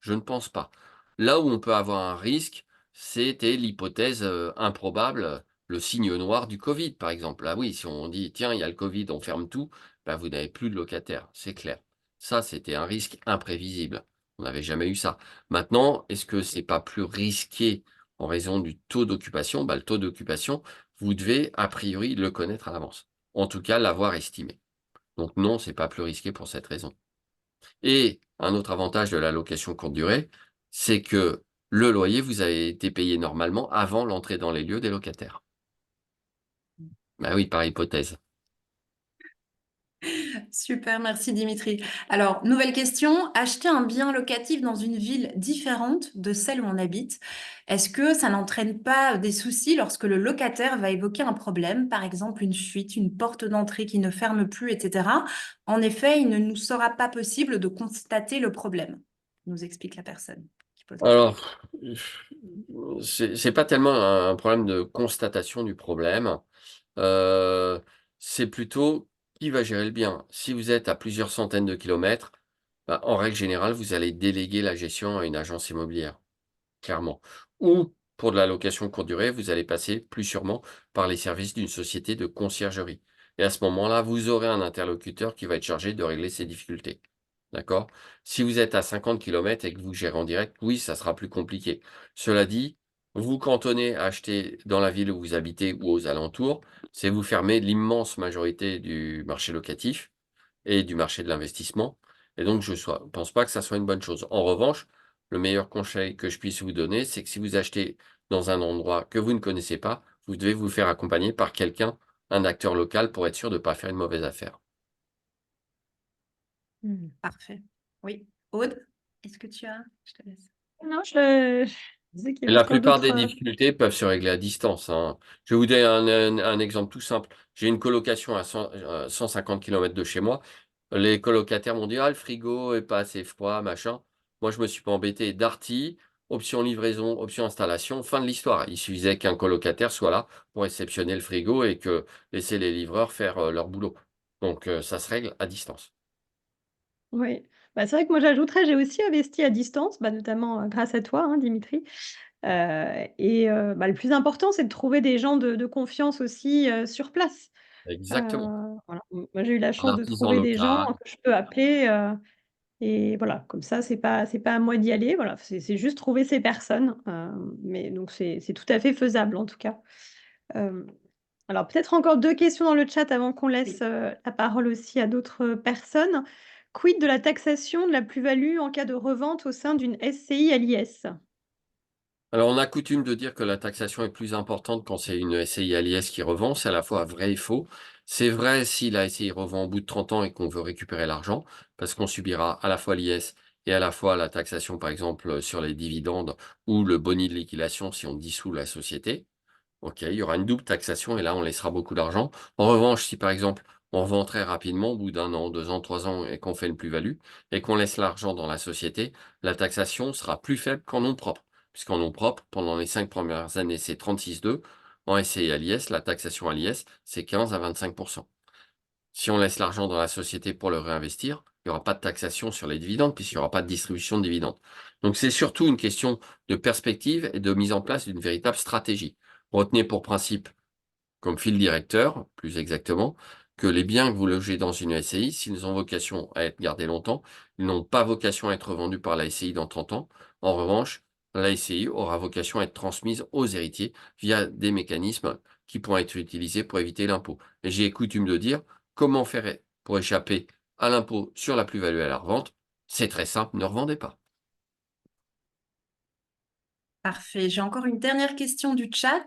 Je ne pense pas. Là où on peut avoir un risque, c'était l'hypothèse, improbable, le signe noir du Covid, par exemple. Ah oui, si on dit: «Tiens, il y a le Covid, on ferme tout», bah, vous n'avez plus de locataires, c'est clair. Ça, c'était un risque imprévisible. On n'avait jamais eu ça. Maintenant, est-ce que c'est pas plus risqué en raison du taux d'occupation? Bah, le taux d'occupation, vous devez a priori le connaître à l'avance. En tout cas, l'avoir estimé. Donc non, c'est pas plus risqué pour cette raison. Et un autre avantage de la location courte durée, c'est que le loyer vous a été payé normalement avant l'entrée dans les lieux des locataires. Bah oui, par hypothèse. Super, merci Dimitri. Alors, nouvelle question. Acheter un bien locatif dans une ville différente de celle où on habite, est-ce que ça n'entraîne pas des soucis lorsque le locataire va évoquer un problème, par exemple une fuite, une porte d'entrée qui ne ferme plus, etc. En effet, il ne nous sera pas possible de constater le problème, nous explique la personne qui pose la question. Alors, c'est pas tellement un problème de constatation du problème, heu, c'est plutôt qui va gérer le bien. Si vous êtes à plusieurs centaines de kilomètres, bah, en règle générale, vous allez déléguer la gestion à une agence immobilière. Clairement. Ou pour de la location courte durée, vous allez passer plus sûrement par les services d'une société de conciergerie. Et à ce moment-là, vous aurez un interlocuteur qui va être chargé de régler ces difficultés. D'accord? Si vous êtes à 50 km et que vous gérez en direct, oui, ça sera plus compliqué. Cela dit, vous cantonnez à acheter dans la ville où vous habitez ou aux alentours, c'est vous fermer l'immense majorité du marché locatif et du marché de l'investissement. Et donc, je ne pense pas que ça soit une bonne chose. En revanche, le meilleur conseil que je puisse vous donner, c'est que si vous achetez dans un endroit que vous ne connaissez pas, vous devez vous faire accompagner par quelqu'un, un acteur local, pour être sûr de ne pas faire une mauvaise affaire. Parfait. Oui. Aude, est-ce que tu as... Je te laisse. Non, je sais qu'il y Et avait la trop plupart des d'autres. difficultés peuvent se régler à distance, hein. Je vais vous donner un exemple tout simple. J'ai une colocation à 150 km de chez moi. Les colocataires m'ont dit: «Ah, le frigo est pas assez froid, machin». Moi, je me suis pas embêté. Darty, option livraison, option installation, fin de l'histoire. Il suffisait qu'un colocataire soit là pour réceptionner le frigo et que laisser les livreurs faire leur boulot. Donc, ça se règle à distance. Oui. Bah, c'est vrai que moi j'ajouterais, j'ai aussi investi à distance, bah, notamment, grâce à toi, hein, Dimitri. Bah, le plus important, c'est de trouver des gens de confiance aussi, sur place. Exactement. Voilà. Moi, j'ai eu la Un chance de artisan trouver des gens local. que je peux appeler, et voilà, comme ça, c'est pas à moi d'y aller. Voilà, c'est juste trouver ces personnes, mais donc c'est tout à fait faisable, en tout cas. Hem, alors peut-être encore 2 questions dans le chat avant qu'on laisse, Oui. la parole aussi à d'autres personnes. Quid de la taxation de la plus-value en cas de revente au sein d'une SCI à l'IS? Alors, on a coutume de dire que la taxation est plus importante quand c'est une SCI à l'IS qui revend. C'est à la fois vrai et faux. C'est vrai si la SCI revend au bout de 30 ans et qu'on veut récupérer l'argent, parce qu'on subira à la fois l'IS et à la fois la taxation, par exemple, sur les dividendes ou le boni de liquidation si on dissout la société. OK, il y aura une double taxation et là, on laissera beaucoup d'argent. En revanche, si par exemple, on revend très rapidement, au bout d'1 an, 2 ans, 3 ans et qu'on fait une plus-value et qu'on laisse l'argent dans la société, la taxation sera plus faible qu'en nom propre. Puisqu'en nom propre, pendant les 5 premières années, c'est 36,2. En SCI à l'IS, la taxation à l'IS, c'est 15 à 25. Si on laisse l'argent dans la société pour le réinvestir, il n'y aura pas de taxation sur les dividendes puisqu'il n'y aura pas de distribution de dividendes. Donc c'est surtout une question de perspective et de mise en place d'une véritable stratégie. Retenez pour principe, comme fil directeur, plus exactement, que les biens que vous logez dans une SCI, s'ils ont vocation à être gardés longtemps, ils n'ont pas vocation à être vendus par la SCI dans 30 ans. En revanche, la SCI aura vocation à être transmise aux héritiers via des mécanismes qui pourront être utilisés pour éviter l'impôt. Et j'ai coutume de dire, comment faire pour échapper à l'impôt sur la plus-value à la revente? C'est très simple, ne revendez pas. Parfait. J'ai encore une dernière question du chat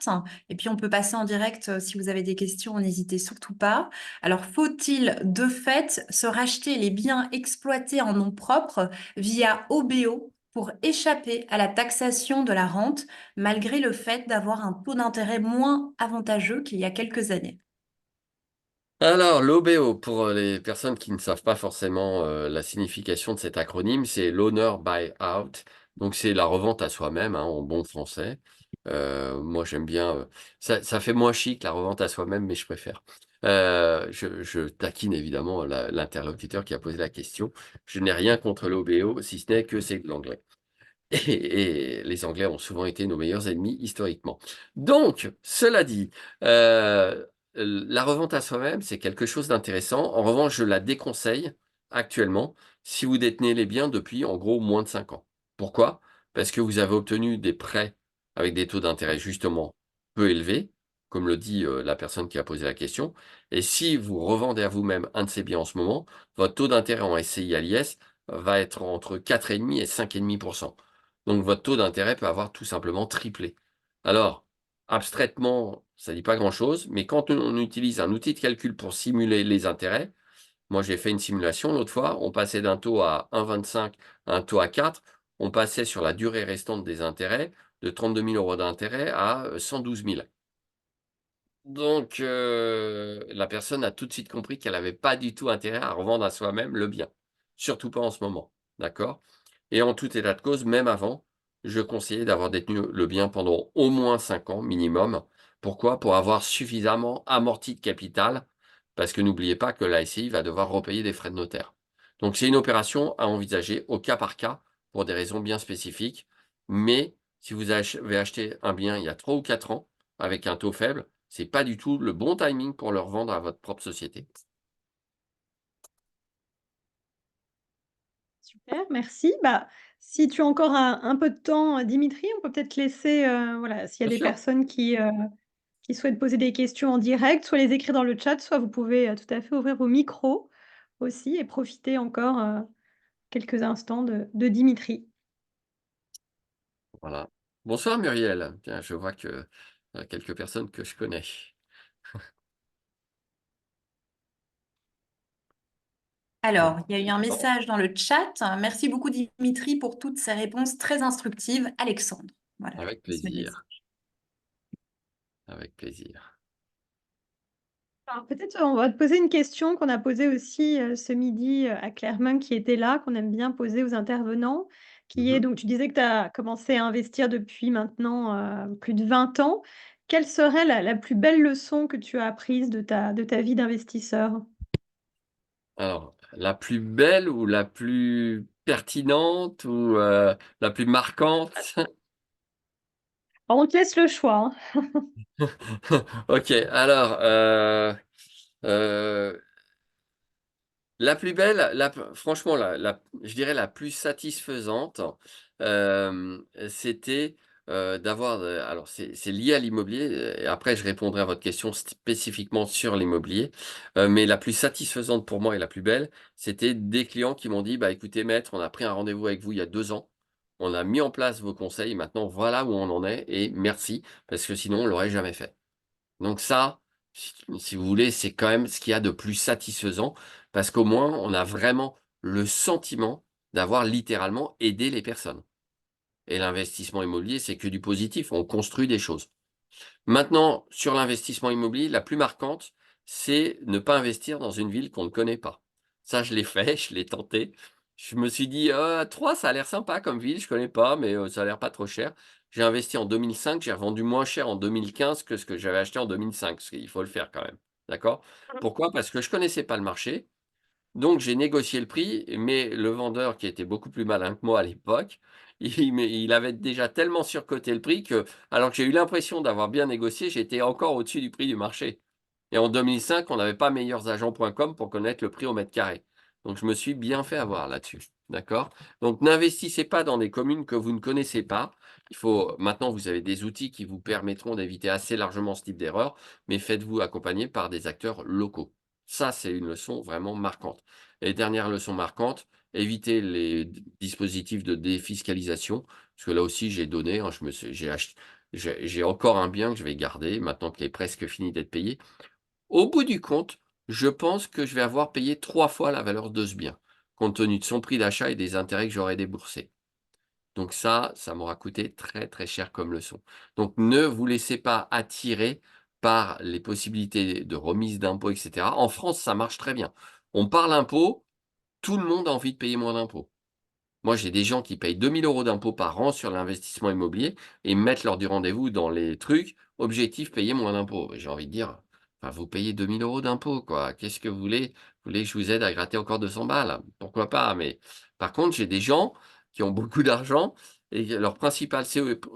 et puis on peut passer en direct si vous avez des questions, n'hésitez surtout pas. Alors, faut-il de fait se racheter les biens exploités en nom propre via OBO pour échapper à la taxation de la rente malgré le fait d'avoir un taux d'intérêt moins avantageux qu'il y a quelques années? Alors, l'OBO, pour les personnes qui ne savent pas forcément la signification de cet acronyme, c'est l'owner buy out. Donc, c'est la revente à soi-même, hein, en bon français. Moi, j'aime bien. Ça fait moins chic, la revente à soi-même, mais je préfère. Je taquine évidemment l'interlocuteur qui a posé la question. Je n'ai rien contre l'OBO, si ce n'est que c'est de l'anglais. Et les Anglais ont souvent été nos meilleurs ennemis historiquement. Donc, cela dit, la revente à soi-même, c'est quelque chose d'intéressant. En revanche, je la déconseille actuellement si vous détenez les biens depuis, en gros, moins de 5 ans. Pourquoi? Parce que vous avez obtenu des prêts avec des taux d'intérêt justement peu élevés, comme le dit la personne qui a posé la question. Et si vous revendez à vous-même un de ces biens en ce moment, votre taux d'intérêt en SCI à l'IS va être entre 4,5 et 5,5%. Donc votre taux d'intérêt peut avoir tout simplement triplé. Alors, abstraitement, ça ne dit pas grand-chose, mais quand on utilise un outil de calcul pour simuler les intérêts, moi j'ai fait une simulation l'autre fois, on passait d'un taux à 1,25 à un taux à 4, on passait sur la durée restante des intérêts de 32 000 euros d'intérêt à 112 000. Donc la personne a tout de suite compris qu'elle n'avait pas du tout intérêt à revendre à soi-même le bien. Surtout pas en ce moment, d'accord? Et en tout état de cause, même avant, je conseillais d'avoir détenu le bien pendant au moins 5 ans minimum. Pourquoi? Pour avoir suffisamment amorti de capital, parce que n'oubliez pas que la SCI va devoir repayer des frais de notaire. Donc c'est une opération à envisager au cas par cas pour des raisons bien spécifiques. Mais si vous avez acheté un bien il y a 3 ou 4 ans avec un taux faible, c'est pas du tout le bon timing pour le revendre à votre propre société. Super, merci. Bah, si tu as encore un peu de temps, Dimitri, on peut peut-être laisser, voilà, s'il y a Bien des sûr. personnes qui souhaitent poser des questions en direct, soit les écrire dans le chat, soit vous pouvez, tout à fait ouvrir vos micros aussi et profiter encore, quelques instants de Dimitri. Voilà. Bonsoir Muriel. Tiens, je vois que quelques personnes que je connais. Alors, il y a eu un Bon, message dans le chat. Merci beaucoup, Dimitri, pour toutes ces réponses très instructives. Alexandre. Voilà, avec je transmets le message. plaisir. Avec plaisir. Alors peut-être, on va te poser une question qu'on a posée aussi, ce midi, à Clermont qui était là, qu'on aime bien poser aux intervenants, qui est Mhm. donc tu disais que tu as commencé à investir depuis maintenant, plus de 20 ans. Quelle serait la plus belle leçon que tu as apprise de ta vie d'investisseur? Alors, la plus belle ou la plus pertinente ou la plus marquante? Alors on te laisse le choix, hein. Ok, alors, euh, la plus belle, franchement, je dirais la plus satisfaisante, c'était, d'avoir, alors c'est lié à l'immobilier, et après je répondrai à votre question spécifiquement sur l'immobilier, mais la plus satisfaisante pour moi et la plus belle, c'était des clients qui m'ont dit: «Bah, écoutez maître, on a pris un rendez-vous avec vous il y a 2 ans. On a mis en place vos conseils, maintenant voilà où on en est et merci, parce que sinon on l'aurait jamais fait». Donc ça, si vous voulez, c'est quand même ce qu'il y a de plus satisfaisant parce qu'au moins, on a vraiment le sentiment d'avoir littéralement aidé les personnes. Et l'investissement immobilier, c'est que du positif, on construit des choses. Maintenant, sur l'investissement immobilier, la plus marquante, c'est ne pas investir dans une ville qu'on ne connaît pas. Ça, je l'ai fait, je l'ai tenté. Je me suis dit: Troyes, ça a l'air sympa comme ville, je connais pas, mais ça a l'air pas trop cher». J'ai investi en 2005, j'ai revendu moins cher en 2015 que ce que j'avais acheté en 2005, parce qu'il faut le faire quand même, d'accord? Pourquoi? Parce que je connaissais pas le marché, donc j'ai négocié le prix, mais le vendeur qui était beaucoup plus malin que moi à l'époque, il avait déjà tellement surcoté le prix que, alors que j'ai eu l'impression d'avoir bien négocié, j'étais encore au-dessus du prix du marché. Et en 2005, on n'avait pas meilleursagents.com pour connaître le prix au mètre carré. Donc je me suis bien fait avoir là-dessus. D'accord? Donc n'investissez pas dans des communes que vous ne connaissez pas. Maintenant, vous avez des outils qui vous permettront d'éviter assez largement ce type d'erreur, mais faites-vous accompagner par des acteurs locaux. Ça, c'est une leçon vraiment marquante. Et dernière leçon marquante, évitez les dispositifs de défiscalisation, parce que là aussi, j'ai donné, hein, j'ai encore un bien que je vais garder, maintenant qu'il est presque fini d'être payé. Au bout du compte, je pense que je vais avoir payé 3 fois la valeur de ce bien, compte tenu de son prix d'achat et des intérêts que j'aurais déboursés. Donc ça m'aura coûté très, très cher comme leçon. Donc ne vous laissez pas attirer par les possibilités de remise d'impôts, et cetera. En France, ça marche très bien. On parle impôts, tout le monde a envie de payer moins d'impôts. Moi, j'ai des gens qui payent 2 000 € d'impôts par an sur l'investissement immobilier et mettent lors du rendez-vous dans les trucs, objectif payer moins d'impôts. J'ai envie de dire, enfin, vous payez 2 000 € d'impôts, quoi. Qu'est-ce que vous voulez? Vous voulez que je vous aide à gratter encore 200 balles? Pourquoi pas? Mais par contre, j'ai des gens qui ont beaucoup d'argent et leur principale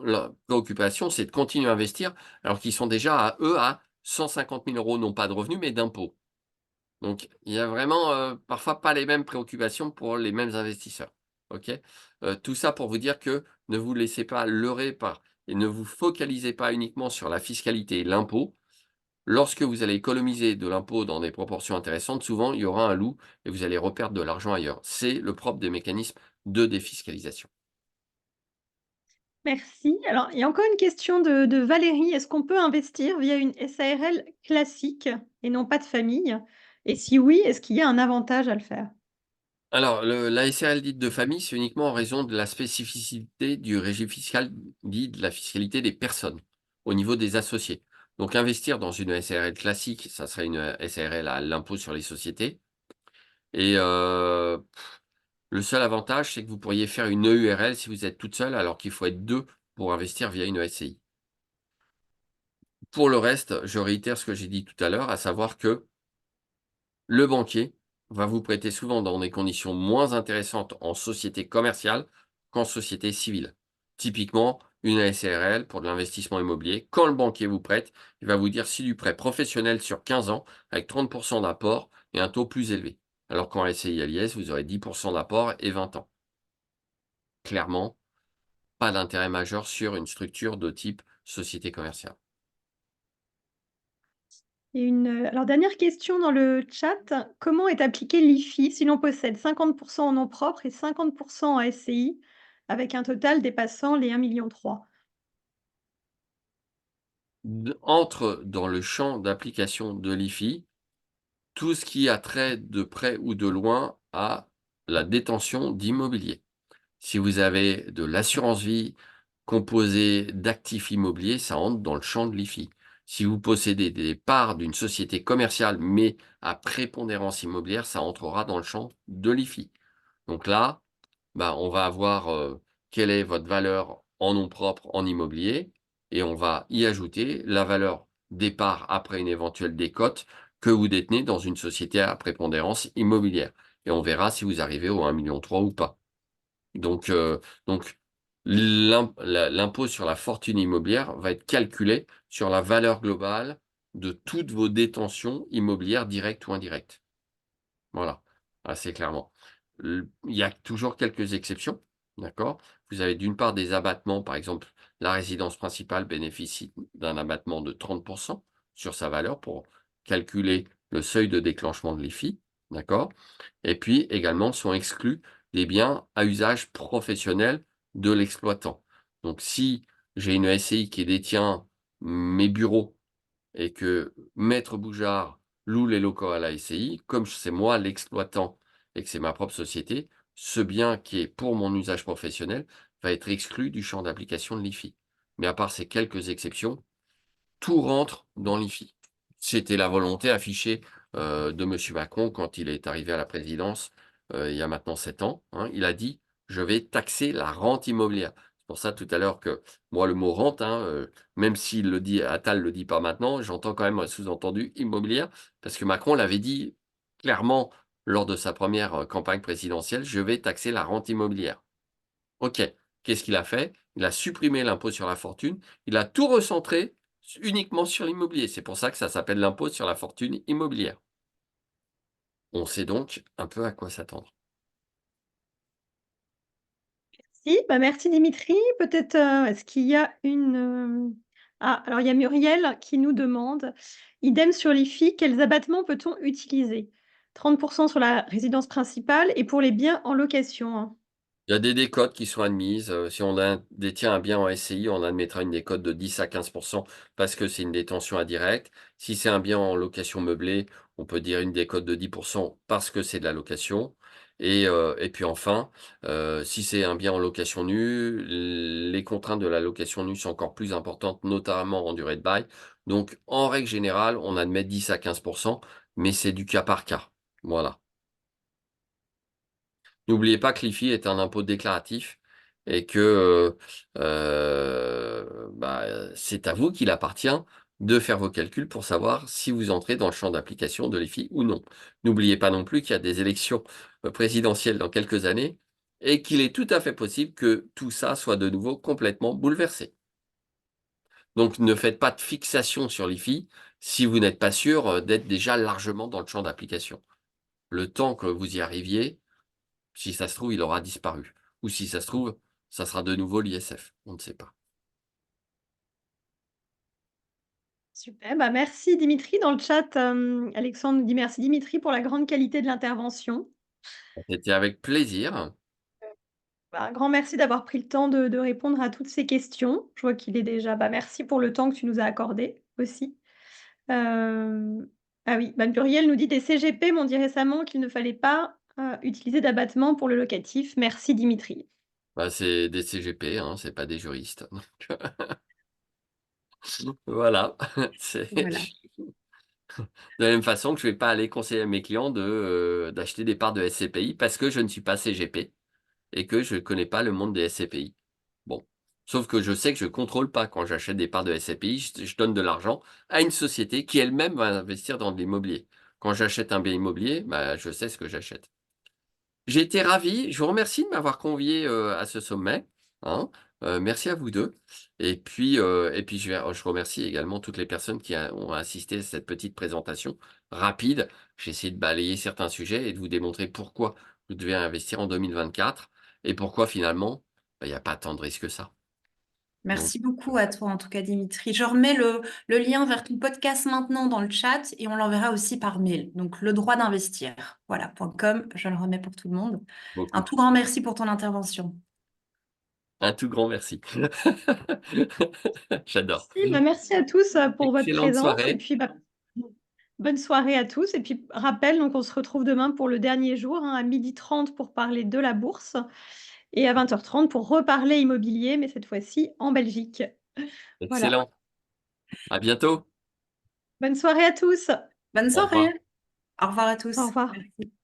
leur préoccupation, c'est de continuer à investir alors qu'ils sont déjà à 150 000 € non pas de revenus, mais d'impôts. Donc, il y a vraiment, parfois pas les mêmes préoccupations pour les mêmes investisseurs. OK? Tout ça pour vous dire que ne vous laissez pas leurrer par et ne vous focalisez pas uniquement sur la fiscalité et l'impôt. Lorsque vous allez économiser de l'impôt dans des proportions intéressantes, souvent il y aura un loup et vous allez reperdre de l'argent ailleurs. C'est le propre des mécanismes de défiscalisation. Merci. Alors, il y a encore une question de Valérie. Est-ce qu'on peut investir via une SARL classique et non pas de famille? Et si oui, est-ce qu'il y a un avantage à le faire? Alors, la SARL dite de famille, c'est uniquement en raison de la spécificité du régime fiscal dit de la fiscalité des personnes, au niveau des associés. Donc, investir dans une SARL classique, ça serait une SARL à l'impôt sur les sociétés. Et le seul avantage, c'est que vous pourriez faire une EURL si vous êtes toute seule, alors qu'il faut être deux pour investir via une SCI. Pour le reste, je réitère ce que j'ai dit tout à l'heure, à savoir que le banquier va vous prêter souvent dans des conditions moins intéressantes en société commerciale qu'en société civile. Typiquement, une SARL pour de l'investissement immobilier. Quand le banquier vous prête, il va vous dire si du prêt professionnel sur 15 ans avec 30% d'apport et un taux plus élevé. Alors qu'en SCI LIS, vous aurez 10% d'apport et 20 ans. Clairement, pas d'intérêt majeur sur une structure de type société commerciale. Et alors dernière question dans le chat, comment est appliqué l'IFI si l'on possède 50 en nom propre et 50 en SCI, avec un total dépassant les 1,3 million? Entre dans le champ d'application de l'IFI tout ce qui a trait de près ou de loin à la détention d'immobilier. Si vous avez de l'assurance vie composée d'actifs immobiliers, ça entre dans le champ de l'IFI. Si vous possédez des parts d'une société commerciale, mais à prépondérance immobilière, ça entrera dans le champ de l'IFI. Donc là, bah, on va avoir quelle est votre valeur en nom propre en immobilier et on va y ajouter la valeur des parts après une éventuelle décote que vous détenez dans une société à prépondérance immobilière. Et on verra si vous arrivez au 1,3 million ou pas. Donc l'impôt sur la fortune immobilière va être calculé sur la valeur globale de toutes vos détentions immobilières directes ou indirectes. Voilà, assez clairement. Il y a toujours quelques exceptions, d'accord? Vous avez d'une part des abattements, par exemple, la résidence principale bénéficie d'un abattement de 30 sur sa valeur pour calculer le seuil de déclenchement de l'IFI, d'accord? Et puis également sont exclus les biens à usage professionnel de l'exploitant. Donc si j'ai une SCI qui détient mes bureaux et que Maître Boujard loue les locaux à la SCI, comme c'est moi l'exploitant et que c'est ma propre société, ce bien qui est pour mon usage professionnel va être exclu du champ d'application de l'IFI. Mais à part ces quelques exceptions, tout rentre dans l'IFI. C'était la volonté affichée de monsieur Macron quand il est arrivé à la présidence, il y a maintenant 7 ans, hein. Il a dit: «Je vais taxer la rente immobilière». C'est pour ça tout à l'heure que moi le mot rente, hein, même s'il le dit Attal le dit pas maintenant, j'entends quand même un sous-entendu immobilière, parce que Macron l'avait dit clairement lors de sa première campagne présidentielle: «Je vais taxer la rente immobilière». OK. Qu'est-ce qu'il a fait? Il a supprimé l'impôt sur la fortune, il a tout recentré uniquement sur l'immobilier. C'est pour ça que ça s'appelle l'impôt sur la fortune immobilière. On sait donc un peu à quoi s'attendre. Si, bah, merci Dimitri. Peut-être, est-ce qu'il y a alors il y a Muriel qui nous demande: «Idem sur l'IFI, quels abattements peut-on utiliser?» 30 sur la résidence principale et pour les biens en location, hein. Il y a des décotes qui sont admises, si on détient un bien en SCI, on admettra une décote de 10 à 15 parce que c'est une détention indirecte. Si c'est un bien en location meublée, on peut dire une décote de 10 parce que c'est de la location et puis enfin, si c'est un bien en location nue, les contraintes de la location nue sont encore plus importantes, notamment en durée de bail. Donc en règle générale, on admet 10 à 15 mais c'est du cas par cas. Voilà. N'oubliez pas que l'IFI est un impôt déclaratif et que, c'est à vous qu'il appartient de faire vos calculs pour savoir si vous entrez dans le champ d'application de l'IFI ou non. N'oubliez pas non plus qu'il y a des élections, présidentielles dans quelques années et qu'il est tout à fait possible que tout ça soit de nouveau complètement bouleversé. Donc ne faites pas de fixation sur l'IFI si vous n'êtes pas sûr, d'être déjà largement dans le champ d'application. Le temps que vous y arriviez, si ça se trouve, il aura disparu. Ou si ça se trouve, ça sera de nouveau l'ISF. On ne sait pas. Super, bah, merci Dimitri. Dans le chat, Alexandre nous dit: «Merci Dimitri pour la grande qualité de l'intervention». C'était avec plaisir. Bah, un grand merci d'avoir pris le temps de répondre à toutes ces questions. Je vois qu'il est déjà merci pour le temps que tu nous as accordé aussi. Hem, ah oui, bah, Muriel nous dit: «Des CGP m'ont dit récemment qu'il ne fallait pas, utiliser d'abattement pour le locatif. Merci Dimitri». Bah, c'est des CGP, hein, c'est pas des juristes. Donc, voilà. C'est Voilà. de la même façon que je vais pas aller conseiller à mes clients d'acheter des parts de SCPI parce que je ne suis pas CGP et que je ne connais pas le monde des SCPI. Bon. Sauf que je sais que je contrôle pas quand j'achète des parts de SCPI, je donne de l'argent à une société qui elle-même va investir dans de l'immobilier. Quand j'achète un bien immobilier, bah, je sais ce que j'achète. J'ai été ravi, je vous remercie de m'avoir convié, à ce sommet, hein. Merci à vous deux. Et puis je remercie également toutes les personnes qui ont assisté à cette petite présentation rapide. J'ai essayé de balayer certains sujets et de vous démontrer pourquoi vous devez investir en 2024 et pourquoi finalement, bah, il n'y a pas tant de risques que ça. Donc, Merci beaucoup à toi, en tout cas, Dimitri. Je remets le lien vers ton podcast maintenant dans le chat et on l'enverra aussi par mail. Donc, le droit d'investir. Voilà, .com, je le remets pour tout le monde. Un beaucoup. tout grand merci pour ton intervention. Un tout grand merci. J'adore. Si, bah, merci à tous pour votre Excellente présence et soirée. puis bah, bonne soirée à tous. Et puis, rappel, donc on se retrouve demain pour le dernier jour, hein, à 12h30 pour parler de la bourse et à 20h30 pour reparler immobilier, mais cette fois-ci en Belgique. Voilà. Excellent. À bientôt. Bonne soirée à tous. Bonne Au revoir. soirée. Au revoir à Au tous. revoir. Merci.